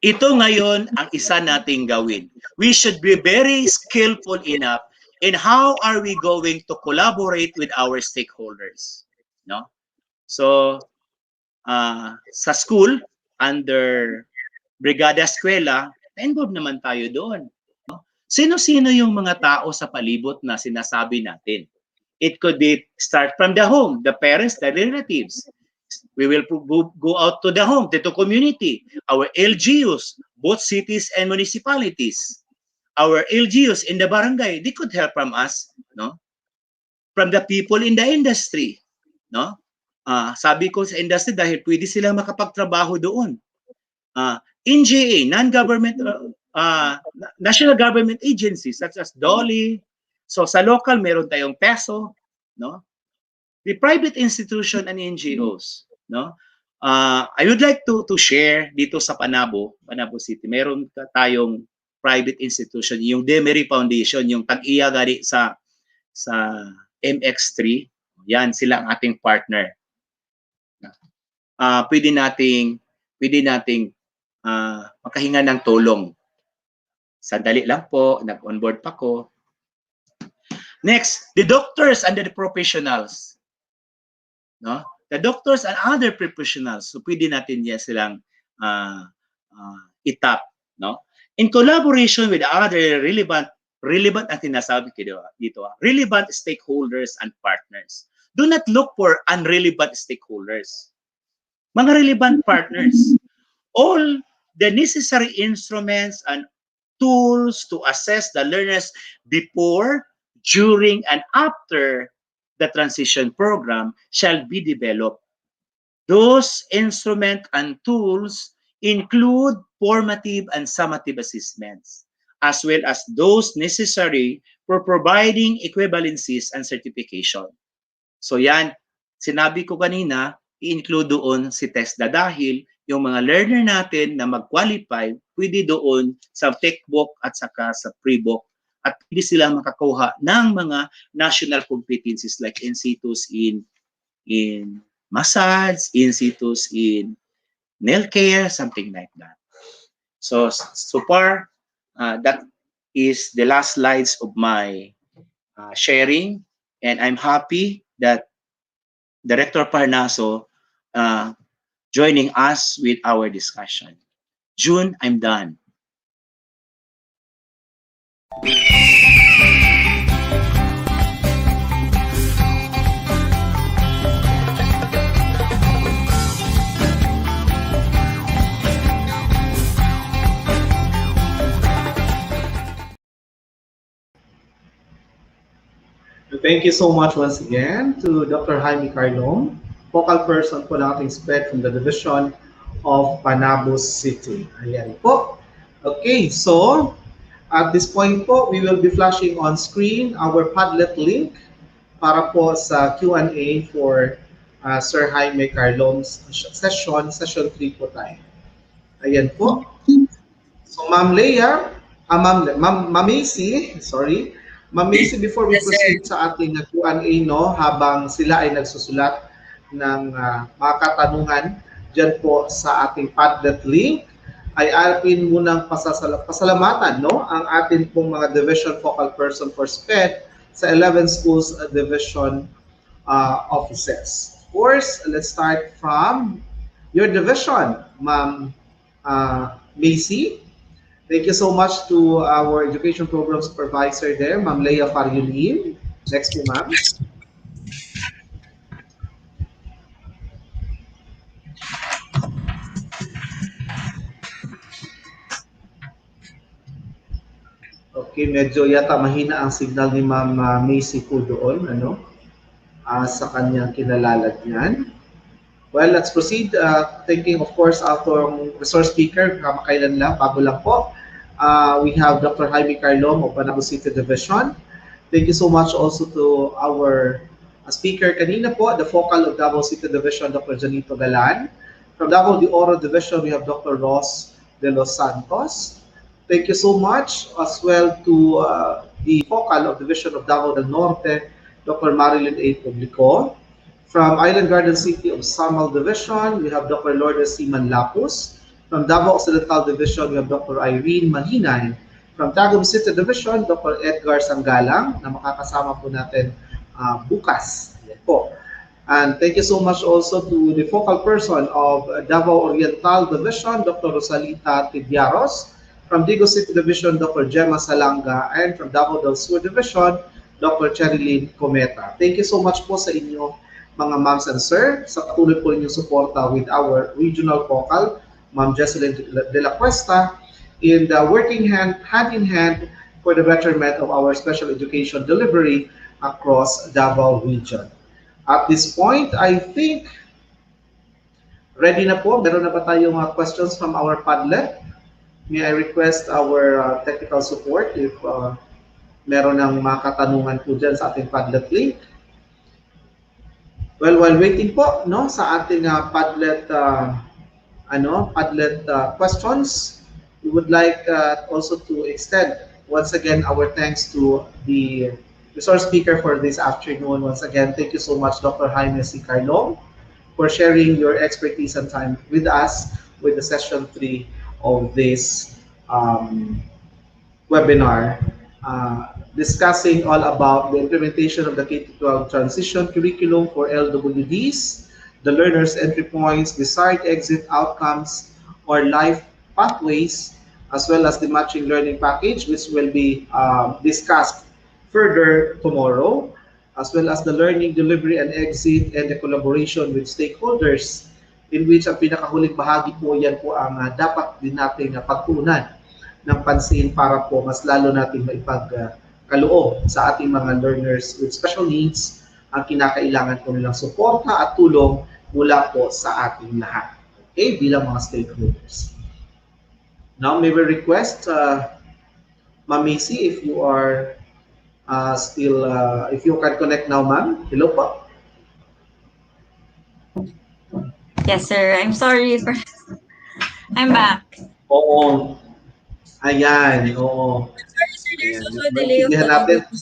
Ito ngayon ang isa nating gawin. We should be very skillful enough in how are we going to collaborate with our stakeholders, no? So, sa school, under Brigada Eskwela, na-involve naman tayo doon. No? Sino-sino yung mga tao sa palibot na sinasabi natin? It could be start from the home, the parents, the relatives. We will go out to the home, to the community, our LGUs, both cities and municipalities. Our LGUs in the barangay, they could help from us, no? From the people in the industry, no? Sabi ko sa industry dahil pwede silang makapagtrabaho doon. NGA, non-government, national government agencies such as DOLI. So sa local, meron tayong PESO, no? The private institution and NGOs, no? I would like to share dito sa Panabo City. Meron tayong private institution, yung Demery Foundation, yung tag-iya gani sa MX3. Yan sila ang ating partner. Pwede nating makahinga ng tulong. Sandali lang po, nag-onboard pa ko. Next, the doctors and the professionals. No? The doctors and other professionals, so pwede natin yan silang itap, no? In collaboration with other relevant ang tinasabi dito, relevant stakeholders and partners. Do not look for unrelevant stakeholders. Mga relevant partners, all the necessary instruments and tools to assess the learners before, during, and after the transition program shall be developed. Those instruments and tools include formative and summative assessments, as well as those necessary for providing equivalencies and certification. So yan, sinabi ko kanina, i-include doon si TESDA dahil yung mga learner natin na mag-qualify, pwede doon sa textbook at saka sa pre-book at pwede sila makakuha ng mga national competencies like NC2s in massage, NC2s in nail care, something like that. So far, that is the last slides of my sharing, and I'm happy that Director Parnaso joining us with our discussion. June, I'm done. Thank you so much once again to Dr. Jaime Carlom, focal person po ng ating SPED from the Division of Panabos City. Ayan po. Okay, so at this point po, we will be flashing on screen our Padlet link para po sa Q&A for Sir Jaime Carlom's session 3 po tayo. Ayan po. So Ma'am Leia, Ma'am Macy, sorry. Ma'am Macy, before we Yes, sir. proceed sa ating Q&A, no, habang sila ay nagsusulat ng mga katanungan dyan po sa ating Padlet link, ay atin munang pasalamatan, no, ang atin pong mga division focal person for SPED sa 11 schools division offices. Of course, let's start from your division, Ma'am Macy. Thank you so much to our education program supervisor there, Ma'am Leia Faryulin. Next to Ma'am. Okay, medyo yata mahina ang signal ni Ma'am Macy po doon, ano, sa kanyang kinalalagyan. Well, let's proceed. Thinking, of course, our resource speaker, kamakailan lang, bago lang po. We have Dr. Jaime Carlom of Panabo City Division. Thank you so much also to our speaker kanina po, the focal of Davao City Division, Dr. Janito Galan. From Davao de Oro Division, we have Dr. Ross de los Santos. Thank you so much as well to the focal of Division of Davao del Norte, Dr. Marilyn A. Publico. From Island Garden City of Samal Division, we have Dr. Lourdes Siman Lapus. From Davao Occidental Division, we have Dr. Irene Mahinay. From Tagum City Division, Dr. Edgar Sanggalang, na makakasama po natin bukas. Yan po. And thank you so much also to the focal person of Davao Oriental Division, Dr. Rosalita Tibiaros. From Digo City Division, Dr. Gemma Salanga. And from Davao del Sur Division, Dr. Cherilyn Cometa. Thank you so much po sa inyo, mga ma'ams and sir, sa patuloy po ninyong suporta with our regional focal, Ma'am Jesselyn de la Cuesta, in the working hand in hand for the betterment of our special education delivery across Davao region. At this point, I think ready na po. Meron na ba tayong questions from our Padlet? May I request our technical support if meron ng mga katanungan po dyan sa ating Padlet link. Well, while waiting po, no, sa ating Padlet Padlet questions, we would like also to extend once again our thanks to the resource speaker for this afternoon. Once again, thank you so much, Dr. Jaime C. Carlom, for sharing your expertise and time with us with the session 3 of this webinar. Discussing all about the implementation of the K-12 transition curriculum for LWDs, the learners' entry points, desired exit outcomes, or life pathways, as well as the matching learning package, which will be discussed further tomorrow, as well as the learning delivery and exit and the collaboration with stakeholders, in which ang pinakahuling bahagi po yan po ang dapat din natin pagtuunan ng pansin para po mas lalo natin maipagkaloob sa ating mga learners with special needs ang kinakailangan po nilang suporta at tulong mula po sa ating lahat. Okay, bilang mga stakeholders. Now, may we request, Ma'am Macy, if you are if you can connect now, ma'am. Hello po. Yes, sir. I'm sorry for... I'm back. Oo. Ayan, oo. Sorry, sir. There's Ayan. also a delay of Maintindihan the audio. natin.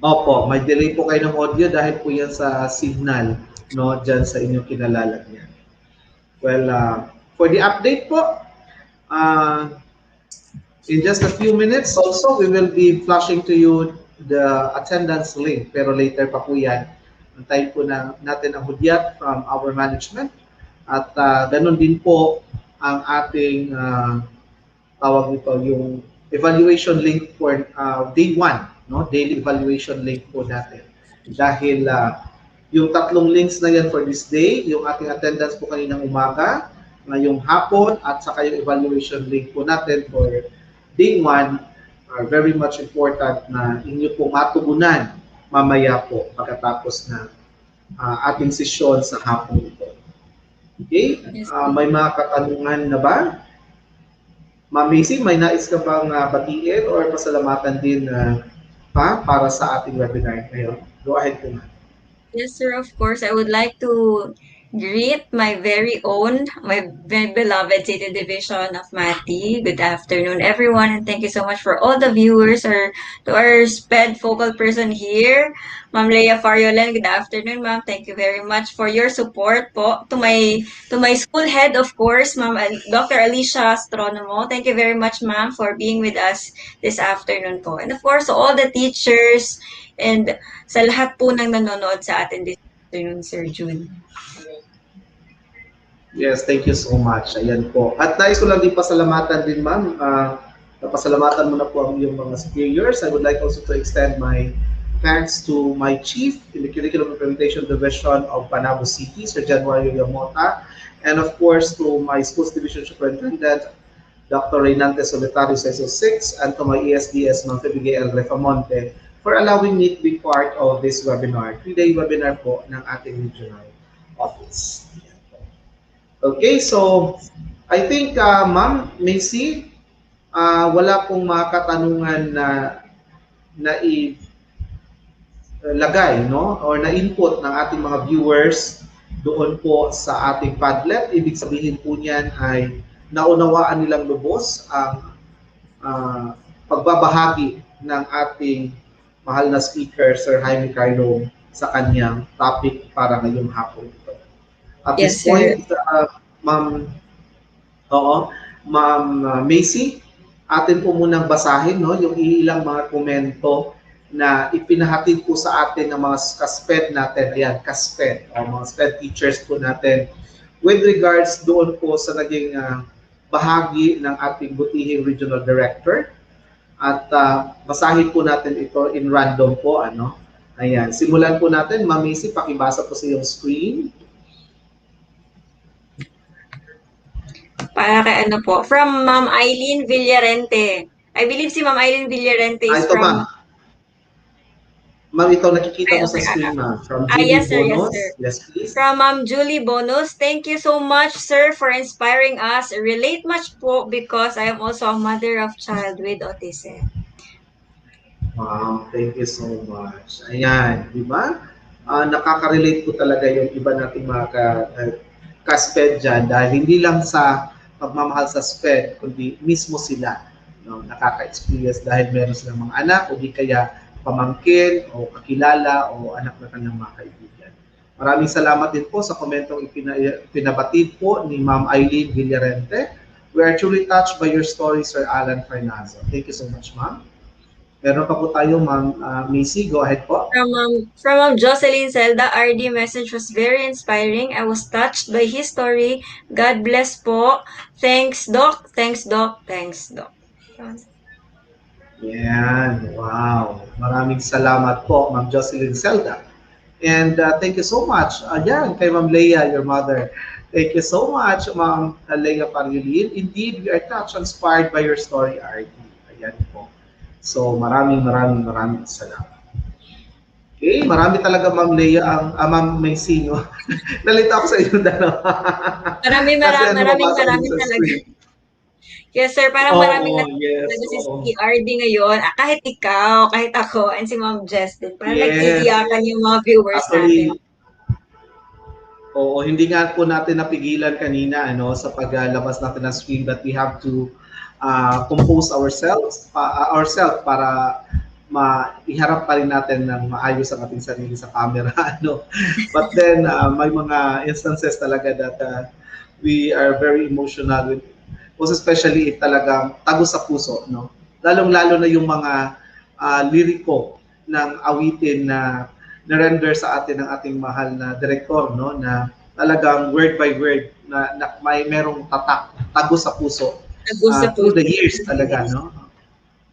Opo, may delay po kayo ng audio dahil po yan sa signal, no, dyan sa inyong kinalalagyan. Well, for the update po, uh, in just a few minutes also, we will be flashing to you the attendance link. Pero later pa po yan. Antayin po natin ang hudyat from our management. At ganun din po ang ating tawag nito, yung evaluation link for day 1, no? Daily evaluation link po natin. Dahil yung tatlong links na yan for this day, yung ating attendance po kaninang umaga, ngayong hapon, at saka yung evaluation link po natin for day 1 are very much important na inyo po matugunan mamaya po pagkatapos na ating sesyon sa hapon ito. Okay? May mga katanungan na ba? Ma'am Macy, may nais ka bang batiin or pasalamatan din para sa ating webinar ngayon? Go ahead po, ma'am. Yes, sir, of course. I would like to greet my very own, my very beloved City Division of Mati. Good afternoon, everyone, and thank you so much for all the viewers or to our SPED focal person here, Ma'am Leia Fariolen. Good afternoon, ma'am. Thank you very much for your support po. To my school head, of course, Ma'am Dr. Alicia Astronomo. Thank you very much, ma'am, for being with us this afternoon po. And of course, to all the teachers and sa lahat po ng nanonood sa atin this afternoon, Sir June. Yes, thank you so much. Ayan po. At nais ko lang din pasalamatan din, ma'am. Napasalamatan mo na po ang iyong mga superiors. I would like also to extend my thanks to my chief in the Curriculum Implementation Division of Panabo City, Sir Januario Yamota, and of course to my Schools Division Superintendent, Dr. Reynante Solitario Seso 6, and to my ESDS, Ma'am Febigay El Refamonte, for allowing me to be part of this webinar, 3-day webinar po ng ating regional office. Okay, so I think, Ma'am Macy, wala pong mga katanungan na ilagay, no? Or na input ng ating mga viewers doon po sa ating Padlet. Ibig sabihin po niyan ay naunawaan nilang lubos ang pagbabahagi ng ating mahal na speaker, Sir Jaime Carlo, sa kanyang topic para ngayong hapon ito. At Yes, this point, Ma'am Macy, atin po munang basahin, no, yung ilang mga komento na ipinahatid po sa atin ng mga kasped natin. Ayan, kasped, mga SPED teachers po natin with regards doon po sa naging bahagi ng ating butihing regional director. At basahin po natin ito in random po. Ayan, simulan po natin. Ma'am Macy, pakibasa po sa iyong screen. Para kay ano po, from Ma'am Eileen Villarente. I believe si Ma'am Eileen Villarente is Ito, from... Ma'am, ito nakikita mo sa screen, ma'am. From Julie yes, sir, Bonos. yes, sir. Yes, please. From Ma'am Julie Bonus, thank you so much, sir, for inspiring us. Relate much po because I am also a mother of child with autism. Wow, thank you so much. Ayan, di ba? Nakaka-relate po talaga yung iba nating mga ka-SPED dyan dahil hindi lang sa pagmamahal sa SPED, kundi mismo sila, no, nakaka-experience dahil meron silang mga anak o di kaya pamangkin o kakilala o anak na kanyang mga kaibigan. Maraming salamat din po sa komentong pinabatid po ni Ma'am Eileen Villarente. We are truly touched by your story, Sir Alan Farnazo. Thank you so much, ma'am. Meron pa po tayo, Ma'am Macy. Go ahead po. From Ma'am Jocelyn Zelda, RD message was very inspiring. I was touched by his story. God bless po. Thanks, Doc. Thanks, Doc. Thanks, Doc. Yan. Wow. Maraming salamat po, Ma'am Jocelyn Zelda. And thank you so much. Yan, kay Ma'am Leia, your mother. Thank you so much, Ma'am Leia Pangilin. Indeed, we are touched, inspired by your story, RD. Ayan po. So, maraming salamat. Okay, marami talaga Ma'am Leia Ma'am Macy, no? Nalita ako sa inyo dalawa. Maraming Kasi ano, mabasa din maraming sa talaga. screen. Yes, sir. Parang maraming Oo, yes, talaga si oo. RD ngayon. Ah, kahit ikaw, kahit ako, and si Ma'am Justin. Parang Yes. nag-iiyakan yung mga viewers natin. Actually, oo, hindi nga po natin napigilan kanina ano sa paglabas natin ng screen, but we have to compose ourselves para iharap pa rin natin ng maayos ang ating sarili sa camera ano. But then may mga instances talaga that we are very emotional with, most especially talagang tagos sa puso, no? Lalong-lalo na yung mga liriko ng awitin na na-render sa atin ng ating mahal na direktor, no, na talagang word by word na may merong tatak, tagos sa puso Nag-gusto po. through the years talaga, no?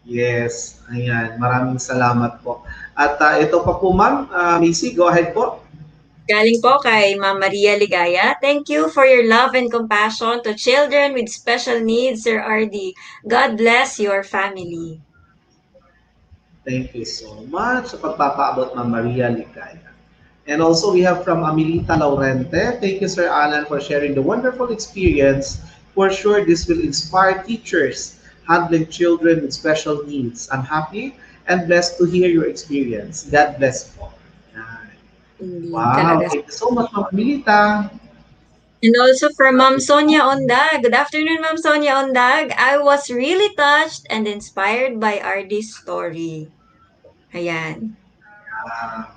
Yes, ayan. Maraming salamat po. At ito pa po, Ma'am Macy, go ahead po. Galing po kay Ma'am Maria Ligaya. Thank you for your love and compassion to children with special needs, Sir RD. God bless your family. Thank you so much sa pagpapaabot, Ma'am Maria Ligaya. And also we have from Amilita Laurente. Thank you, Sir Alan, for sharing the wonderful experience. For sure, this will inspire teachers handling children with special needs. I'm happy and blessed to hear your experience. God bless po. Yan. Hindi Wow, talaga. thank you so much, Ma'am Amilita. And also from Ma'am Sonia Ondag. Good afternoon, Ma'am Sonia Ondag. I was really touched and inspired by RD's story. Ayan. Ah,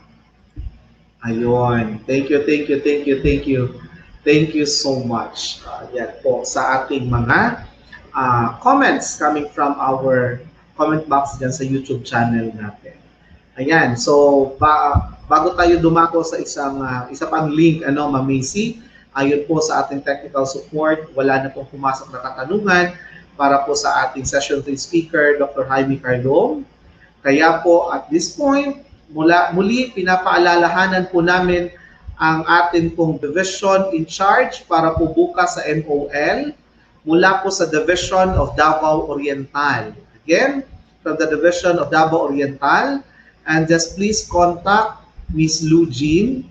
ayun. Thank you. Thank you so much. Yan po sa ating mga comments coming from our comment box dyan sa YouTube channel natin. Ayan, so bago tayo dumako sa isa pang link, ano, Ma'am Macy, ayon po sa ating technical support, wala na pong pumasok na katanungan para po sa ating session 3 speaker, Dr. Jaime Carlong. Kaya po at this point, muli pinapaalalahanan po namin ang atin pong division in charge para po bukas sa MOL mula po sa Division of Davao Oriental. Again, from the Division of Davao Oriental, and just please contact Miss Lou Jean.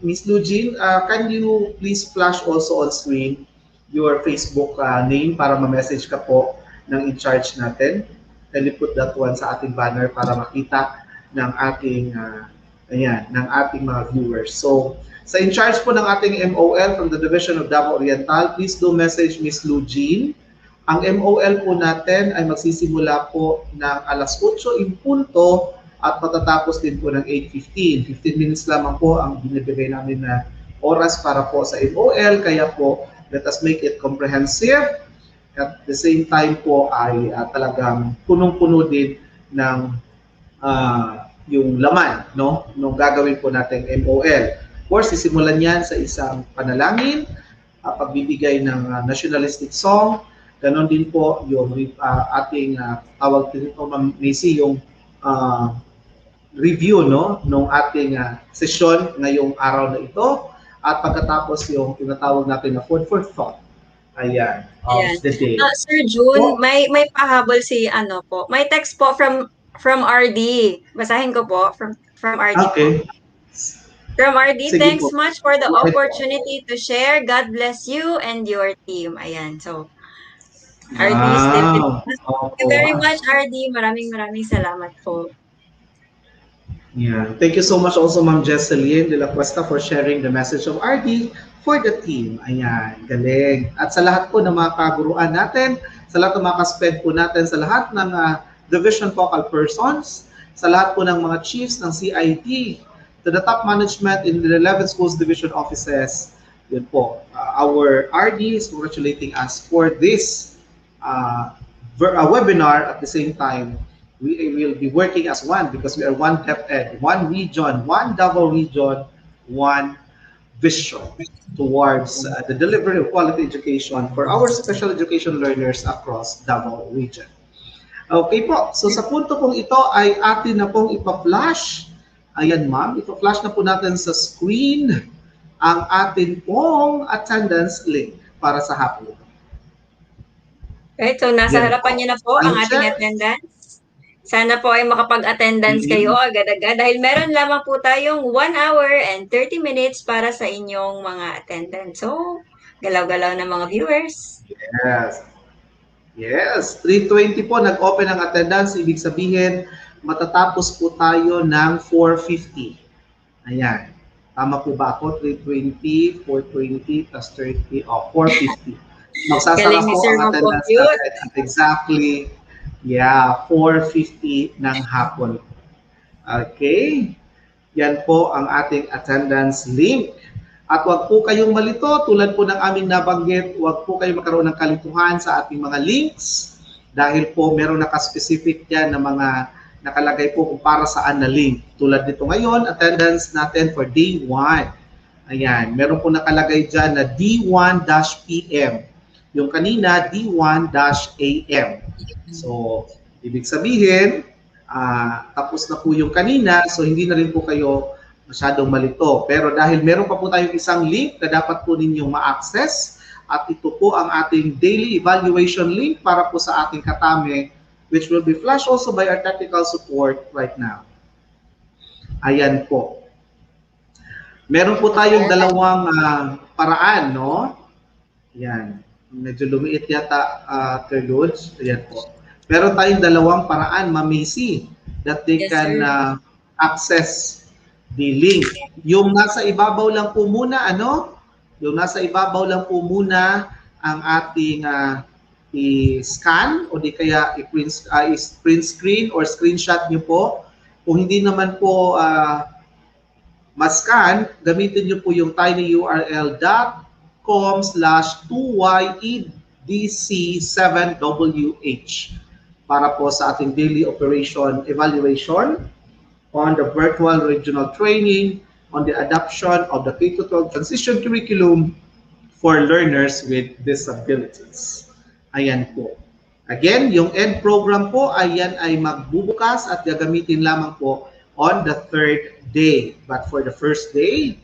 Miss Lou Jean, can you please flash also on screen your Facebook name para ma-message ka po ng in-charge natin? Can you put that one sa ating banner para makita ng ating ng ating mga viewers. So, sa in-charge po ng ating MOL from the Division of Davao Oriental, please do message Miss Lou Jean. Ang MOL po natin ay magsisimula po ng alas 8 in punto at matatapos din po ng 8:15. 15 minutes lamang po ang binibigay namin na oras para po sa MOL, kaya po let us make it comprehensive. At the same time po ay talagang punong-puno din ng yung laman, no, nung gagawin po nating MOL. Of course, sisimulan yan sa isang panalangin, pagbibigay ng nationalistic song, ganon din po yung ating tawag dito, Ma'am Macy, yung review, no, nung ating session ngayong araw na ito, at pagkatapos yung tinatawag natin na food for thought. Ayan, of the day. Sir June, Po, may pahabol si ano po. May text po from RD. Basahin ko po from RD po. okay. From RD, Sige thanks po. much for the Go ahead po. opportunity to share. God bless you and your team. Ayan. So, RD is Wow. definitely. Thank you Opo. very much, RD. Maraming salamat po. Yeah. Thank you so much also, Ma'am Jesseline de la Cuesta, for sharing the message of RD for the team. Ayan, galing. At sa lahat po ng mga kaguruan natin, sa lahat ng mga kasped po natin, sa lahat ng division focal persons, sa lahat po ng mga chiefs ng CID, to the top management in the 11 schools division offices, yun po. Our RD is congratulating us for this webinar. At the same time, we will be working as one because we are one DepEd, one region, one Davao region, one vision towards the delivery of quality education for our special education learners across Davao region. Okay po, so sa punto pong ito ay atin na pong ipa-flash. Ayan ma'am, ipa-flash na po natin sa screen ang atin pong attendance link para sa hapon ito. Right, so nasa Yan harapan po. niyo na po ang Time ating check. attendance. Sana po ay makapag-attendance kayo Mhm. agad-agad dahil meron lamang po tayong 1 hour and 30 minutes para sa inyong mga attendance. So, galaw-galaw na mga viewers. Yes. Yes, 3:20 po nag-open ang attendance. Ibig sabihin, matatapos po tayo ng 4:50. Ayan. Tama po ba ako? 3:20, 4:20, plus 30, 4:50. Magsasara Galing ni po Sir ang attendance mag-compute. natin at exactly, 4:50 ng hapon. Okay? Yan po ang ating attendance link. At huwag po kayong malito, tulad po ng aming nabanggit, huwag po kayong magkaroon ng kalituhan sa ating mga links dahil po meron nakaspecific yan na mga nakalagay po kung para saan na link. Tulad nito ngayon, attendance natin for day 1. Ayan, meron po nakalagay dyan na D1-PM. Yung kanina, D1-AM. So, ibig sabihin, tapos na po yung kanina, so hindi na rin po kayo masyadong malito. Pero dahil meron pa po tayong isang link na dapat po ninyong ma-access, at ito po ang ating daily evaluation link para po sa ating katame, which will be flashed also by our technical support right now. Ayan po. Meron po tayong dalawang paraan, no? Yan. Medyo lumiit yata, Terluge. Ayan po. Meron tayong dalawang paraan, Ma'am Macy, that they Yes, can sir. access the link. Yung nasa ibabaw lang po muna, Yung nasa ibabaw lang po muna ang ating i-scan o di kaya i-print screen or screenshot nyo po. Kung hindi naman po ma-scan, gamitin nyo po yung tinyurl.com/2yedc7wh para po sa ating daily operation evaluation on the virtual regional training on the adoption of the K-12 transition curriculum for learners with disabilities. Ayan po. Again, yung ED program po, ayan ay magbubukas at gagamitin lamang po on the 3rd day. But for the first day,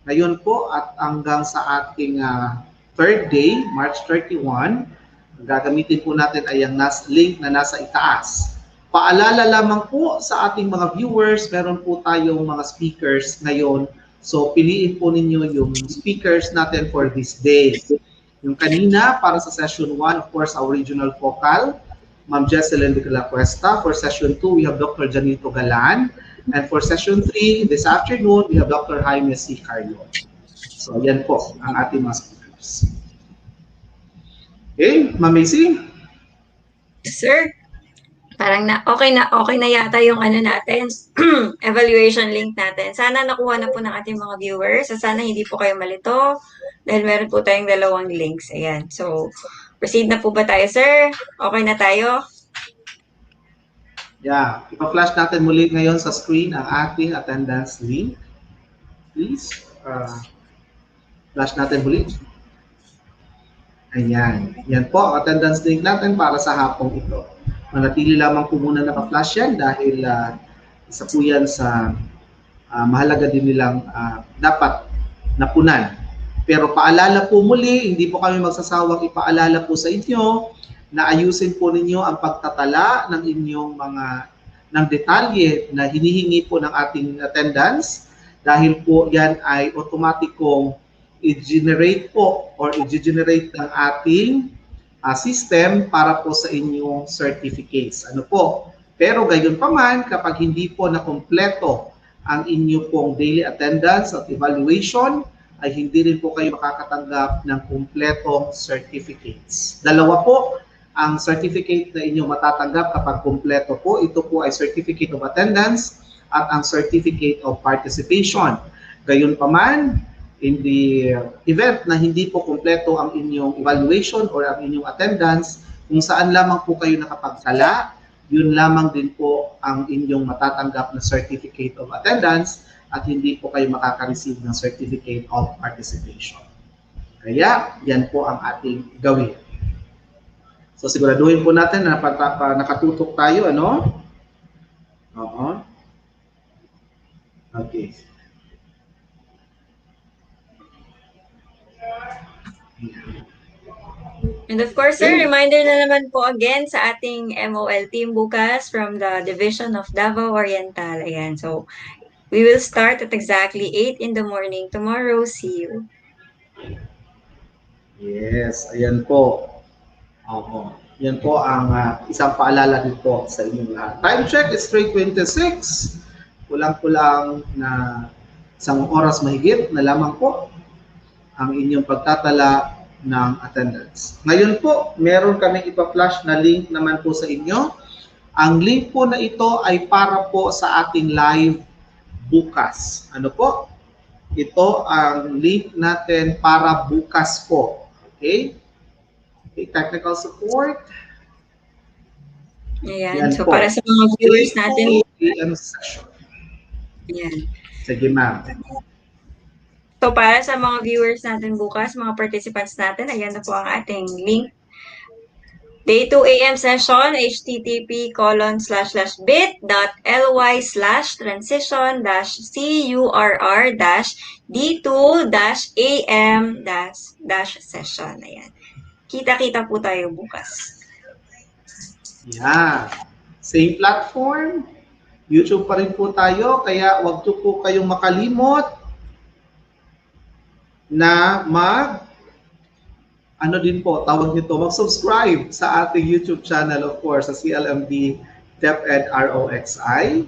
ngayon po at hanggang sa ating 3rd day, March 31, gagamitin po natin ay ang link na nasa itaas. Paalala lamang po sa ating mga viewers, meron po tayong mga speakers ngayon. So piliin po ninyo yung speakers natin for this day. Yung kanina, para sa session 1, of course, our regional focal, Ma'am Jesselyn de la Cuesta. For session 2, we have Dr. Janito Galan. And for session 3, this afternoon, we have Dr. Jaime C. Carlo. So yan po ang ating mga speakers. Okay, Ma'am Macy? Sir, parang okay na yata yung natin, evaluation link natin. Sana nakuha na po ng ating mga viewers. Sana hindi po kayo malito dahil meron po tayong dalawang links. Ayan. So, proceed na po ba tayo, sir? Okay na tayo? Yeah, ipa-flash natin muli ngayon sa screen ang ating attendance link. Please, flash natin muli. Ayan. Yan po ang attendance link natin para sa hapong ito. Manatili lamang po muna naka-flash yan dahil isa po yan sa mahalaga din nilang dapat napunan. Pero paalala po muli, hindi po kami magsasawang ipaalala po sa inyo na ayusin po ninyo ang pagtatala ng inyong ng detalye na hinihingi po ng ating attendance dahil po yan ay otomatikong i-generate po or i-generate ng ating system para po sa inyong certificates. Ano po? Pero gayon pa man, kapag hindi po nakompleto ang inyo pong daily attendance at evaluation, ay hindi rin po kayo makakatanggap ng kumpletong certificates. Dalawa po ang certificate na inyong matatanggap kapag kumpleto po. Ito po ay Certificate of Attendance at ang Certificate of Participation. Gayon pa man, in the event na hindi po kumpleto ang inyong evaluation or ang inyong attendance, kung saan lamang po kayo nakapagtala, yun lamang din po ang inyong matatanggap na Certificate of Attendance at hindi po kayo makaka-receive ng Certificate of Participation. Kaya, yan po ang ating gawin. So, siguraduhin po natin na nakatutok tayo, ano? Oo. Okay. And of course, sir, Okay. reminder na naman po again sa ating MOL team bukas from the Division of Davao Oriental. Ayan, so we will start at exactly 8 in the morning tomorrow. See you. Yes, ayan po. Oo. Yan po ang isang paalala din po sa inyong lahat. Time check is 3:26. Kulang-kulang na isang oras mahigit na lamang po ang inyong pagtatala ng attendance. Ngayon po, meron kaming ipa-flash na link naman po sa inyo. Ang link po na ito ay para po sa ating live bukas. Ano po? Ito ang link natin para bukas po. Okay? Okay, technical support. Ayan, Yan so po. para sa mga viewers natin, 8 AM session. ayan. Sige, ma'am. So para sa mga viewers natin bukas, mga participants natin, ayan na po ang ating link. Day 2 AM session, http://bit.ly/transition-cu-r-d2-am-session. Ayan. Kita-kita po tayo bukas. Yeah. Same platform. YouTube pa rin po tayo, kaya wag po kayong makalimot na ano din po, tawag nito, mag-subscribe sa ating YouTube channel, of course, sa CLMD DepEd ROXI,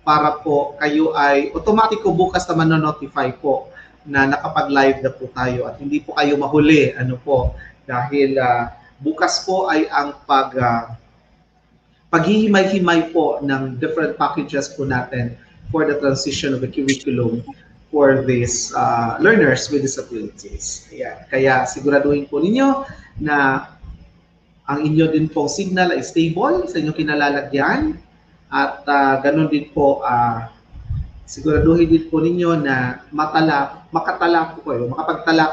para po kayo ay automatic ko bukas naman na-notify po na nakapag-live na po tayo at hindi po kayo mahuli, ano po, dahil bukas po ay ang paghihimay-himay po ng different packages po natin for the transition of the curriculum for these learners with disabilities. Ayan. Kaya siguraduhin po ninyo na ang inyo din pong signal ay stable sa inyong kinalalagyan at ganun din po siguraduhin din po ninyo na makapagtala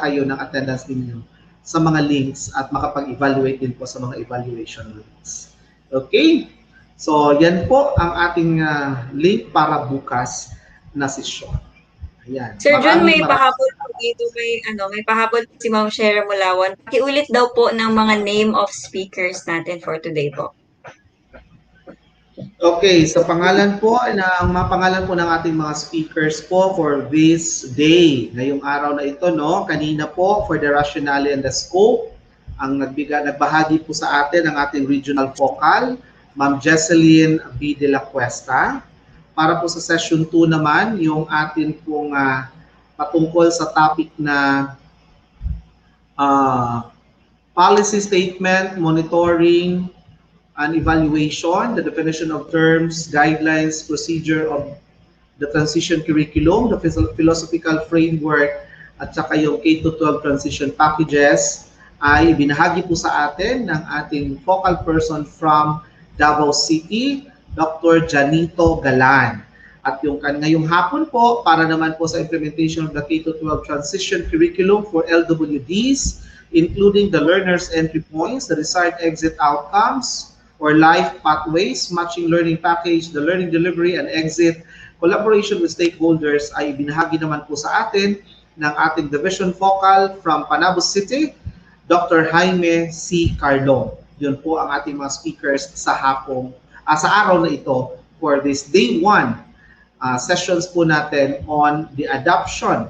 kayo ng attendance ninyo sa mga links at makapag-evaluate din po sa mga evaluation links. Okay? So, yan po ang ating link para bukas na session. Ayan. Sir Jun, may pahabol po dito may pahabol si Ma'am Shera Mulawan. Pakiulit daw po ng mga name of speakers natin for today po. Okay, sa pangalan po, ang mga pangalan po ng ating mga speakers po for this day, ngayong araw na ito, no? Kanina po, for the rationale and the scope, ang nagbahagi po sa atin ang ating regional focal, Ma'am Jesseline B. De La Cuesta. Para po sa session 2 naman, yung atin pong patungkol sa topic na policy statement, monitoring, and evaluation, the definition of terms, guidelines, procedure of the transition curriculum, the philosophical framework, at saka yung K-12 transition packages ay binahagi po sa atin ng ating focal person from Davao City, Dr. Janito Galan. At yung ngayong hapon po, para naman po sa implementation of the K-12 transition curriculum for LWDs, including the learners' entry points, the desired exit outcomes, or life pathways, matching learning package, the learning delivery and exit, collaboration with stakeholders ay binahagi naman po sa atin ng ating division focal from Panabo City, Dr. Jaime C. Carlon. Yun po ang ating mga speakers sa araw na ito for this day 1 sessions po natin on the adoption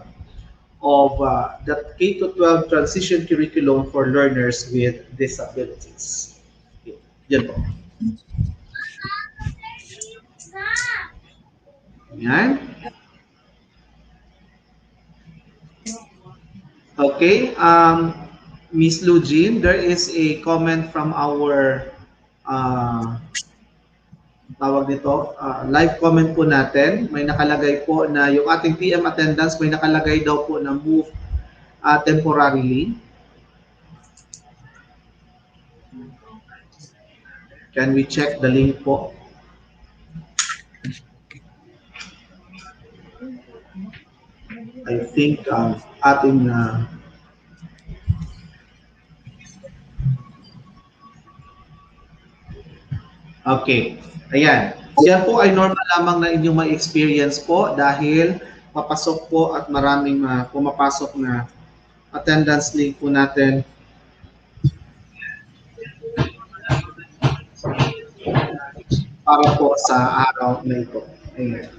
of the K-12 transition curriculum for learners with disabilities. Yan po. Yan. Okay. Miss Lujin, there is a comment from our tawag dito, live comment po natin. May nakalagay po na yung ating PM attendance, may nakalagay daw po na move temporarily. Can we check the link po? I think ating okay. Ayan. Yan po ay normal lamang na inyong may experience po dahil papasok po at maraming pumapasok na attendance link po natin para po sa araw na ito. Ayan.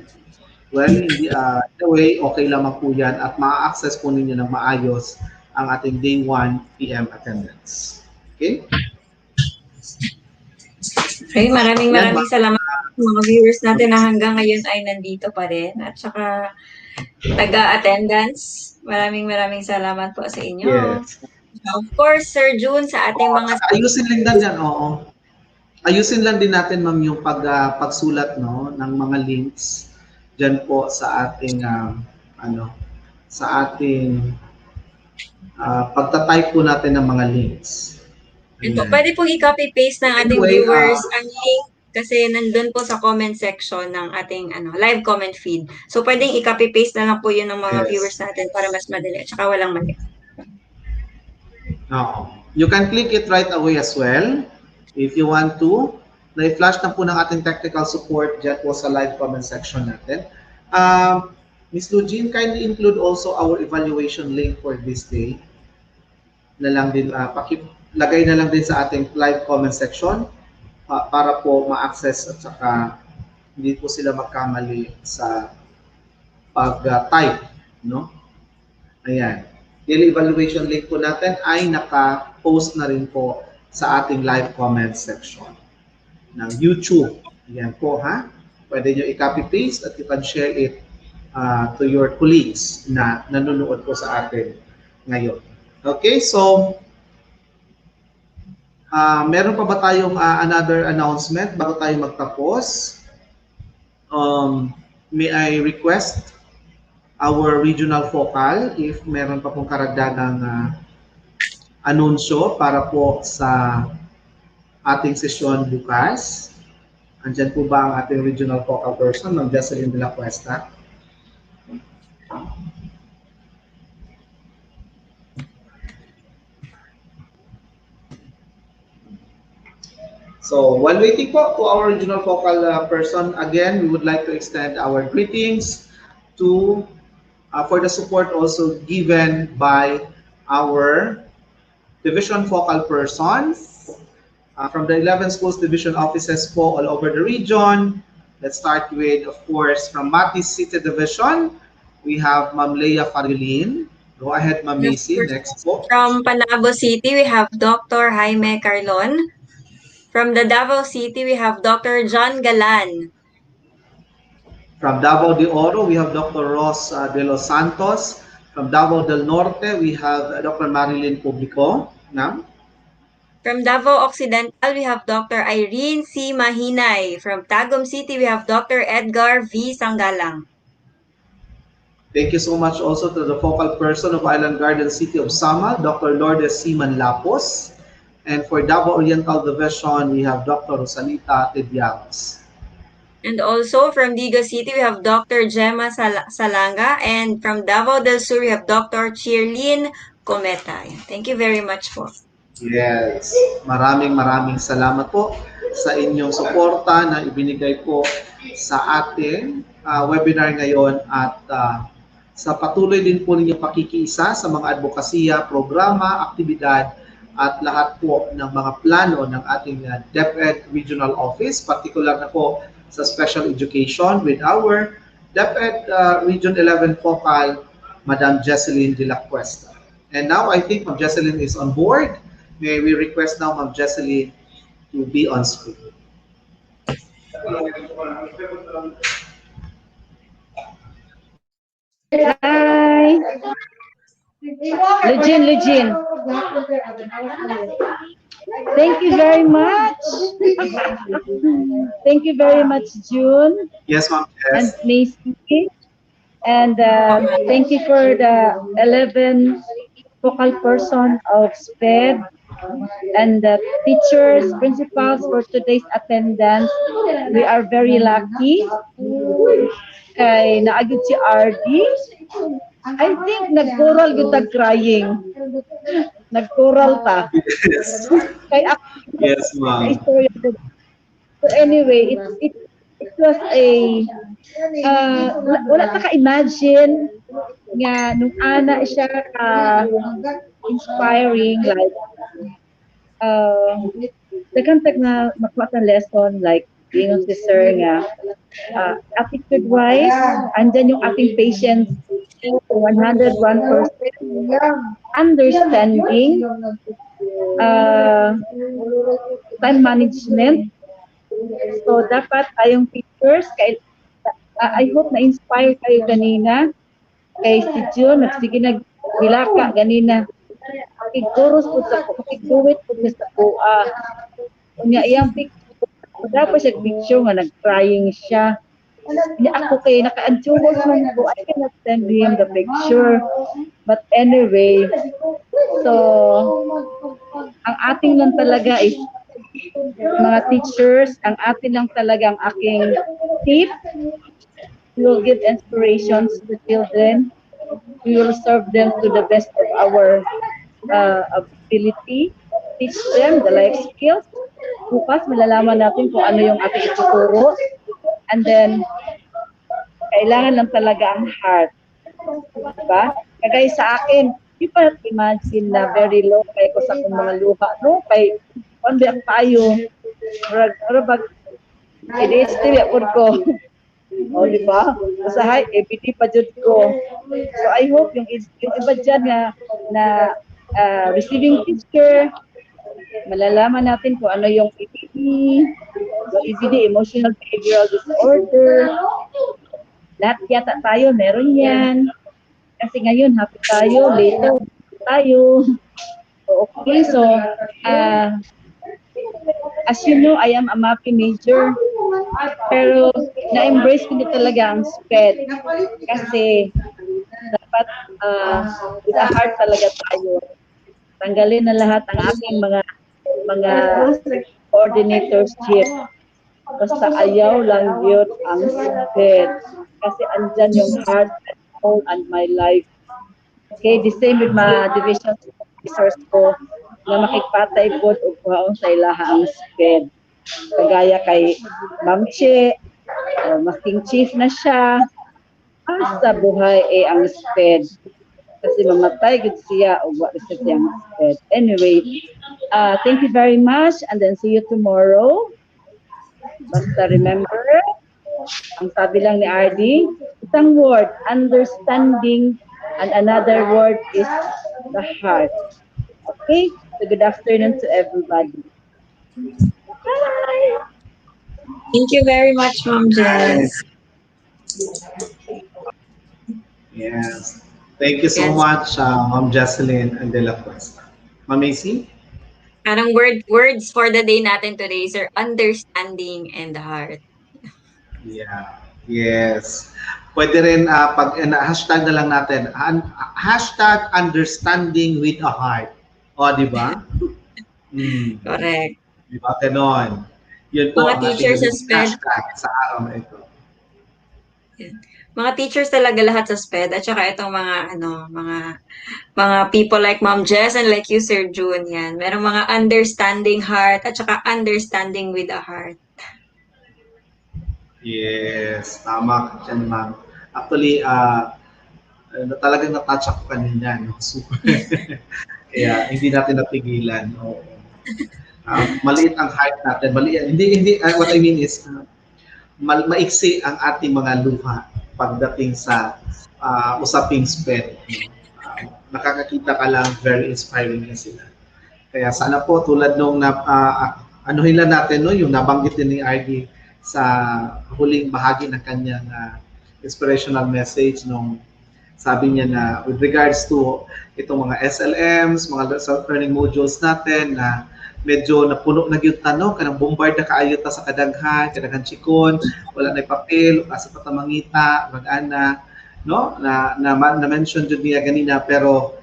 Well, hindi, in a way, okay lamang po yan at ma-access po ninyo ng maayos ang ating day 1 p.m. attendance. Okay? Okay, maraming Yan, maraming salamat sa mga viewers natin na hanggang ngayon ay nandito pa rin. At saka taga-attendance, maraming maraming salamat po sa inyo. yes. Of course, Sir June, sa ating Oo, mga tsaka ayusin lang din yan, oo. Ayusin lang din natin, ma'am, yung pagsulat, no, ng mga links dyan po sa ating, ano, sa ating pagta-type po natin ng mga links. ito, Ayan. pwede pong i-copy-paste ng ating Anyway, viewers ang link kasi nandun po sa comment section ng ating live comment feed. So, pwedeng i-copy-paste na lang po yun ng mga viewers yes. natin para mas madali at saka walang mali. Oo. You can click it right away as well if you want to. Na-flash na po ng ating technical support dyan po sa live comment section natin. Ms. Lugin, kindly include also our evaluation link for this day. Na lang din, lagay na lang din sa ating live comment section para po ma-access at saka hindi po sila magkamali sa pag-type, no? Ayan. Daily evaluation link po natin ay naka-post na rin po sa ating live comment section ng YouTube. Ayan po, ha? Pwede nyo i-copy-paste at you can share it to your colleagues na nanonood po sa atin ngayon. Okay, so meron pa ba tayong another announcement bago tayo magtapos? May I request our regional focal if meron pa pong karagdagang anunsyo para po sa ating sesyon bukas. Andyan po ba ang ating regional focal person, Ma'am Jocelyn de la Cuesta? So while waiting po to our regional focal person, again, we would like to extend our greetings to for the support also given by our division focal persons from the 11 schools division offices po all over the region. Let's start with, of course, from Matis City Division, we have Ma'am Leia Farilin. Go ahead, Ma'am Macy. Next po. From Panabo City, we have Dr. Jaime Carlon. From the Davao City, we have Dr. John Galan. From Davao de Oro, we have Dr. Ross de Los Santos. From Davao del Norte, we have Dr. Marilyn Publico. Ma'am. From Davao Occidental, we have Dr. Irene C. Mahinay. From Tagum City, we have Dr. Edgar V. Sanggalang. Thank you so much also to the focal person of Island Garden City of Sama, Dr. Lourdes Siman Lapos. And for Davao Oriental Division, we have Dr. Rosalita Tibianos. And also from Diga City, we have Dr. Gemma Salanga. And from Davao del Sur, we have Dr. Chirlin Cometa. Thank you very much po. Yes, maraming salamat po sa inyong suporta na ibinigay po sa ating webinar ngayon at sa patuloy din po ninyong pakikiisa sa mga advokasya, programa, aktibidad at lahat po ng mga plano ng ating DepEd Regional Office, particular na po sa special education with our DepEd Region 11 Focal, Madam Jocelyn de la Cuesta. And now I think Ma'am Jocelyn is on board. May we request now Ma'am Jocelyn to be on screen. Hi. Lugin. Thank you very much. Thank you very much, June Yes, Ma'am. and Yes. Macy. And thank you for the 11 focal person of SPED and the teachers, principals for today's attendance. We are very lucky. Kay naagid si RD. I think nagcoral yun crying. Nagcoral ta. Yes. Kay ako, Yes, Ma'am. istorya ko. So anyway, it was a wala ta ka-imagine nga nung ana siya inspiring like daghang tag na makuha sa lesson like ingon si sir nga attitude wise, andyan yung ating patients 101% understanding, uh, time management. So dapat tayong teachers, I hope na-inspire kayo kanina kay si June, nagsige nagbilaka ganina. Makiguros po sa makiguwit po sa kuha. Unya iyang picture, dapat siya picture nga nag-crying siya. Ako kay naka-adjust man ko, I cannot send him the picture. But anyway, so ang ating lang talaga is mga teachers, ang atin lang talagang aking tip. We will give inspirations to children. We will serve them to the best of our ability. Teach them the life skills. Bukas malalaman natin kung ano yung ating ituturo. And then, kailangan lang talaga ang heart. Diba? Kagaya sa akin, you cannot imagine na very low kay ko sa akong mga luha. No? Kay, pandi ang tayo. Marabag, ADHD yapon ko. O, di ba? Usahay, ABD pa dyan ko. So, I hope yung iba dyan na receiving teacher, malalaman natin kung ano yung EBD, Emotional Behavioral Disorder. Lahat yata tayo, meron yan. Kasi ngayon, happy tayo, later tayo. So, okay, so, as you know, I am a MAPI major. Pero, na-embrace ko na talaga ang SPED. Kasi, dapat, with a heart talaga tayo. Tanggalin na lahat ang aking mga coordinators chief. Basta ayaw lang yun ang SPED. Kasi andyan yung heart and soul and my life. Okay, the same with mga division officers ko na makikpatay po o kuhaon sa ilaha ang SPED. Kagaya kay Ma'am Che, masking chief na siya, sa buhay ang SPED. Kasi mamatay gud siya o what is it yung SPED. Anyway, thank you very much and then see you tomorrow. Basta remember, ang sabi lang ni RD, isang word, understanding, and another word is the heart. Okay? So good afternoon to everybody. Bye! Thank you very much, Ma'am Jess. Yes. Thank you so Yes. much, Ma'am Jocelyn and De La Cuesta. Ma'am Macy? Anong words for the day natin today, sir? Understanding and the heart. Yeah. Yes. Pwede rin hashtag na lang natin. Hashtag understanding with a heart. O, di ba? Correct. Di ba? Ganon. Yun po Mga ang teachers ating sa SPED. hashtag sa araw na ito. Mga teachers talaga lahat sa SPED at saka itong mga people like Ma'am Jess and like you, Sir June, yan. Merong mga understanding heart at saka understanding with a heart. Yes, tama ka dyan, ma'am. Actually, talagang na-touch ako kanina. No? Super. Kaya hindi natin napigilan. Oo. Maliit ang heart natin. Maliit. Hindi, what I mean is, maiksi ang ating mga luha pagdating sa usaping SPED. No? Nakakakita ka lang, very inspiring na sila. Kaya sana po tulad nung anuhin lang natin no, yung nabanggit din ni RD sa huling bahagi ng kanyang inspirational message nung sabi niya na with regards to itong mga SLMs, mga self-learning modules natin na medyo napuno na gyud no kanang bombard na kaayo ta sa kadaghan chikon, wala na papel, kasi patamangita, mag-ana, no? Na mention jud niya ganina pero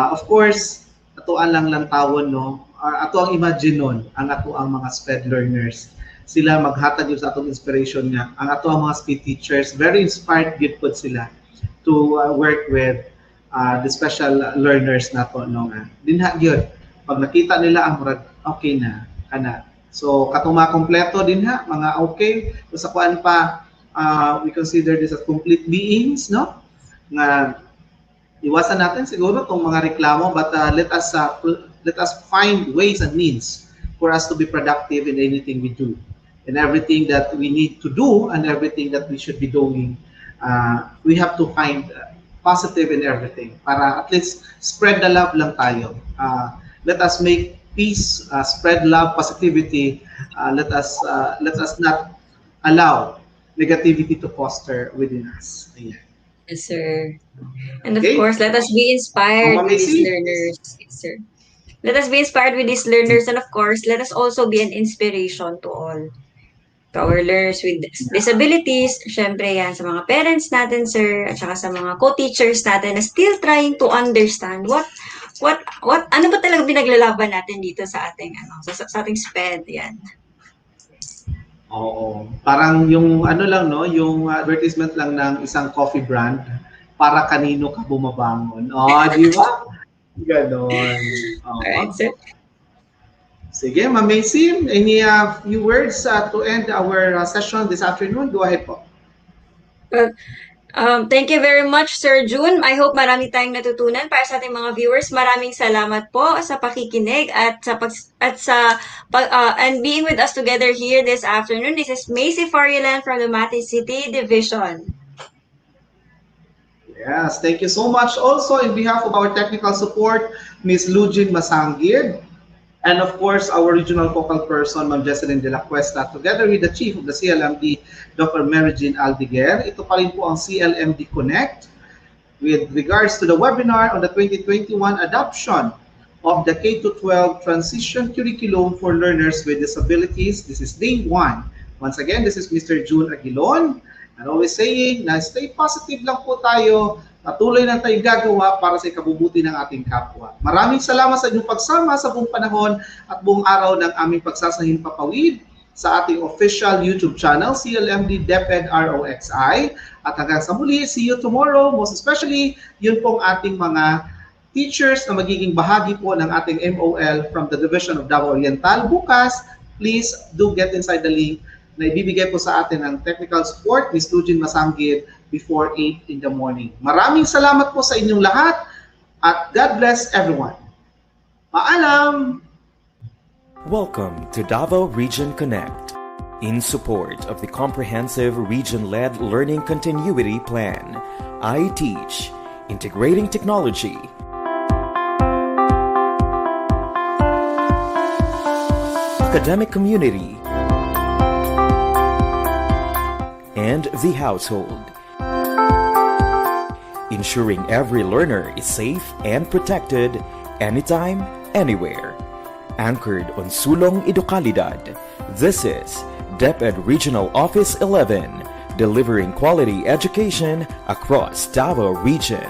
of course atuan lang tawon no. Ato ang imagine nun, ang ato ang mga SPED learners. Sila maghatag yung sa atong inspiration nga. Ang ato ang mga SPED teachers, very inspired gid pod sila to work with the special learners nato no nga. Dinha gyud pag nakita nila ang murag okay na kana. So katong mga kompleto dinha mga okay. So sa kuan pa we consider this as complete beings no. Nga iwasan natin siguro tong mga reklamo but let us find ways and means for us to be productive in anything we do. in everything that we need to do and everything that we should be doing. We have to find positive in everything para at least spread the love lang tayo. Let us make peace, spread love, positivity. Let us not allow negativity to foster within us. Ayan. Yes, sir. And of Okay. course, let us be inspired Mama with these Macy? learners. Yes, sir. Let us be inspired with these learners, and of course, let us also be an inspiration to all. To our learners with disabilities, syempre yan, sa mga parents natin, sir, at saka sa mga co-teachers natin na still trying to understand ano ba talaga pinaglalaban natin dito sa ating, sa ating SPED, yan. Oo. Parang yung ano lang, no, yung advertisement lang ng isang coffee brand para kanino ka bumabangon. Oh, di ba? Ganon. Oo. Alright, sir. Sige, Ma'am Macy, any few words to end our session this afternoon? Go ahead po. Thank you very much, Sir June. I hope marami tayong natutunan para sa ating mga viewers. Maraming salamat po sa pakikinig at and being with us together here this afternoon. This is Macy Farilan from the Mati City Division. Yes, thank you so much. Also, in behalf of our technical support, Ms. Lujin Masangid, and of course, our regional focal person, Ma'am Jesselyn de la Cuesta, together with the Chief of the CLMD, Dr. Mary Jean Aldiguer. Ito pa rin po ang CLMD Connect with regards to the webinar on the 2021 adoption of the K-12 transition curriculum for learners with disabilities. This is day 1. Once again, this is Mr. June Aguilon, and always saying na stay positive lang po tayo. Patuloy na tayong gagawa para sa ikabubuti ng ating kapwa. Maraming salamat sa inyong pagsama sa buong panahon at buong araw ng aming pagsasahing papawid sa ating official YouTube channel, CLMD DepEd ROXI. At hanggang sa muli, see you tomorrow. Most especially, yun pong ating mga teachers na magiging bahagi po ng ating MOL from the Division of Davao Oriental. Bukas, please do get inside the link na ibibigay po sa atin ng technical support, Ms. Lujin Masangid, before 8 in the morning. Maraming salamat po sa inyong lahat at God bless everyone. Paalam! Welcome to Davao Region Connect. In support of the comprehensive region-led learning continuity plan, I Teach, integrating technology, academic community, and the household. Ensuring every learner is safe and protected anytime, anywhere. Anchored on Sulong Idokalidad, this is DepEd Regional Office 11, delivering quality education across Davao Region.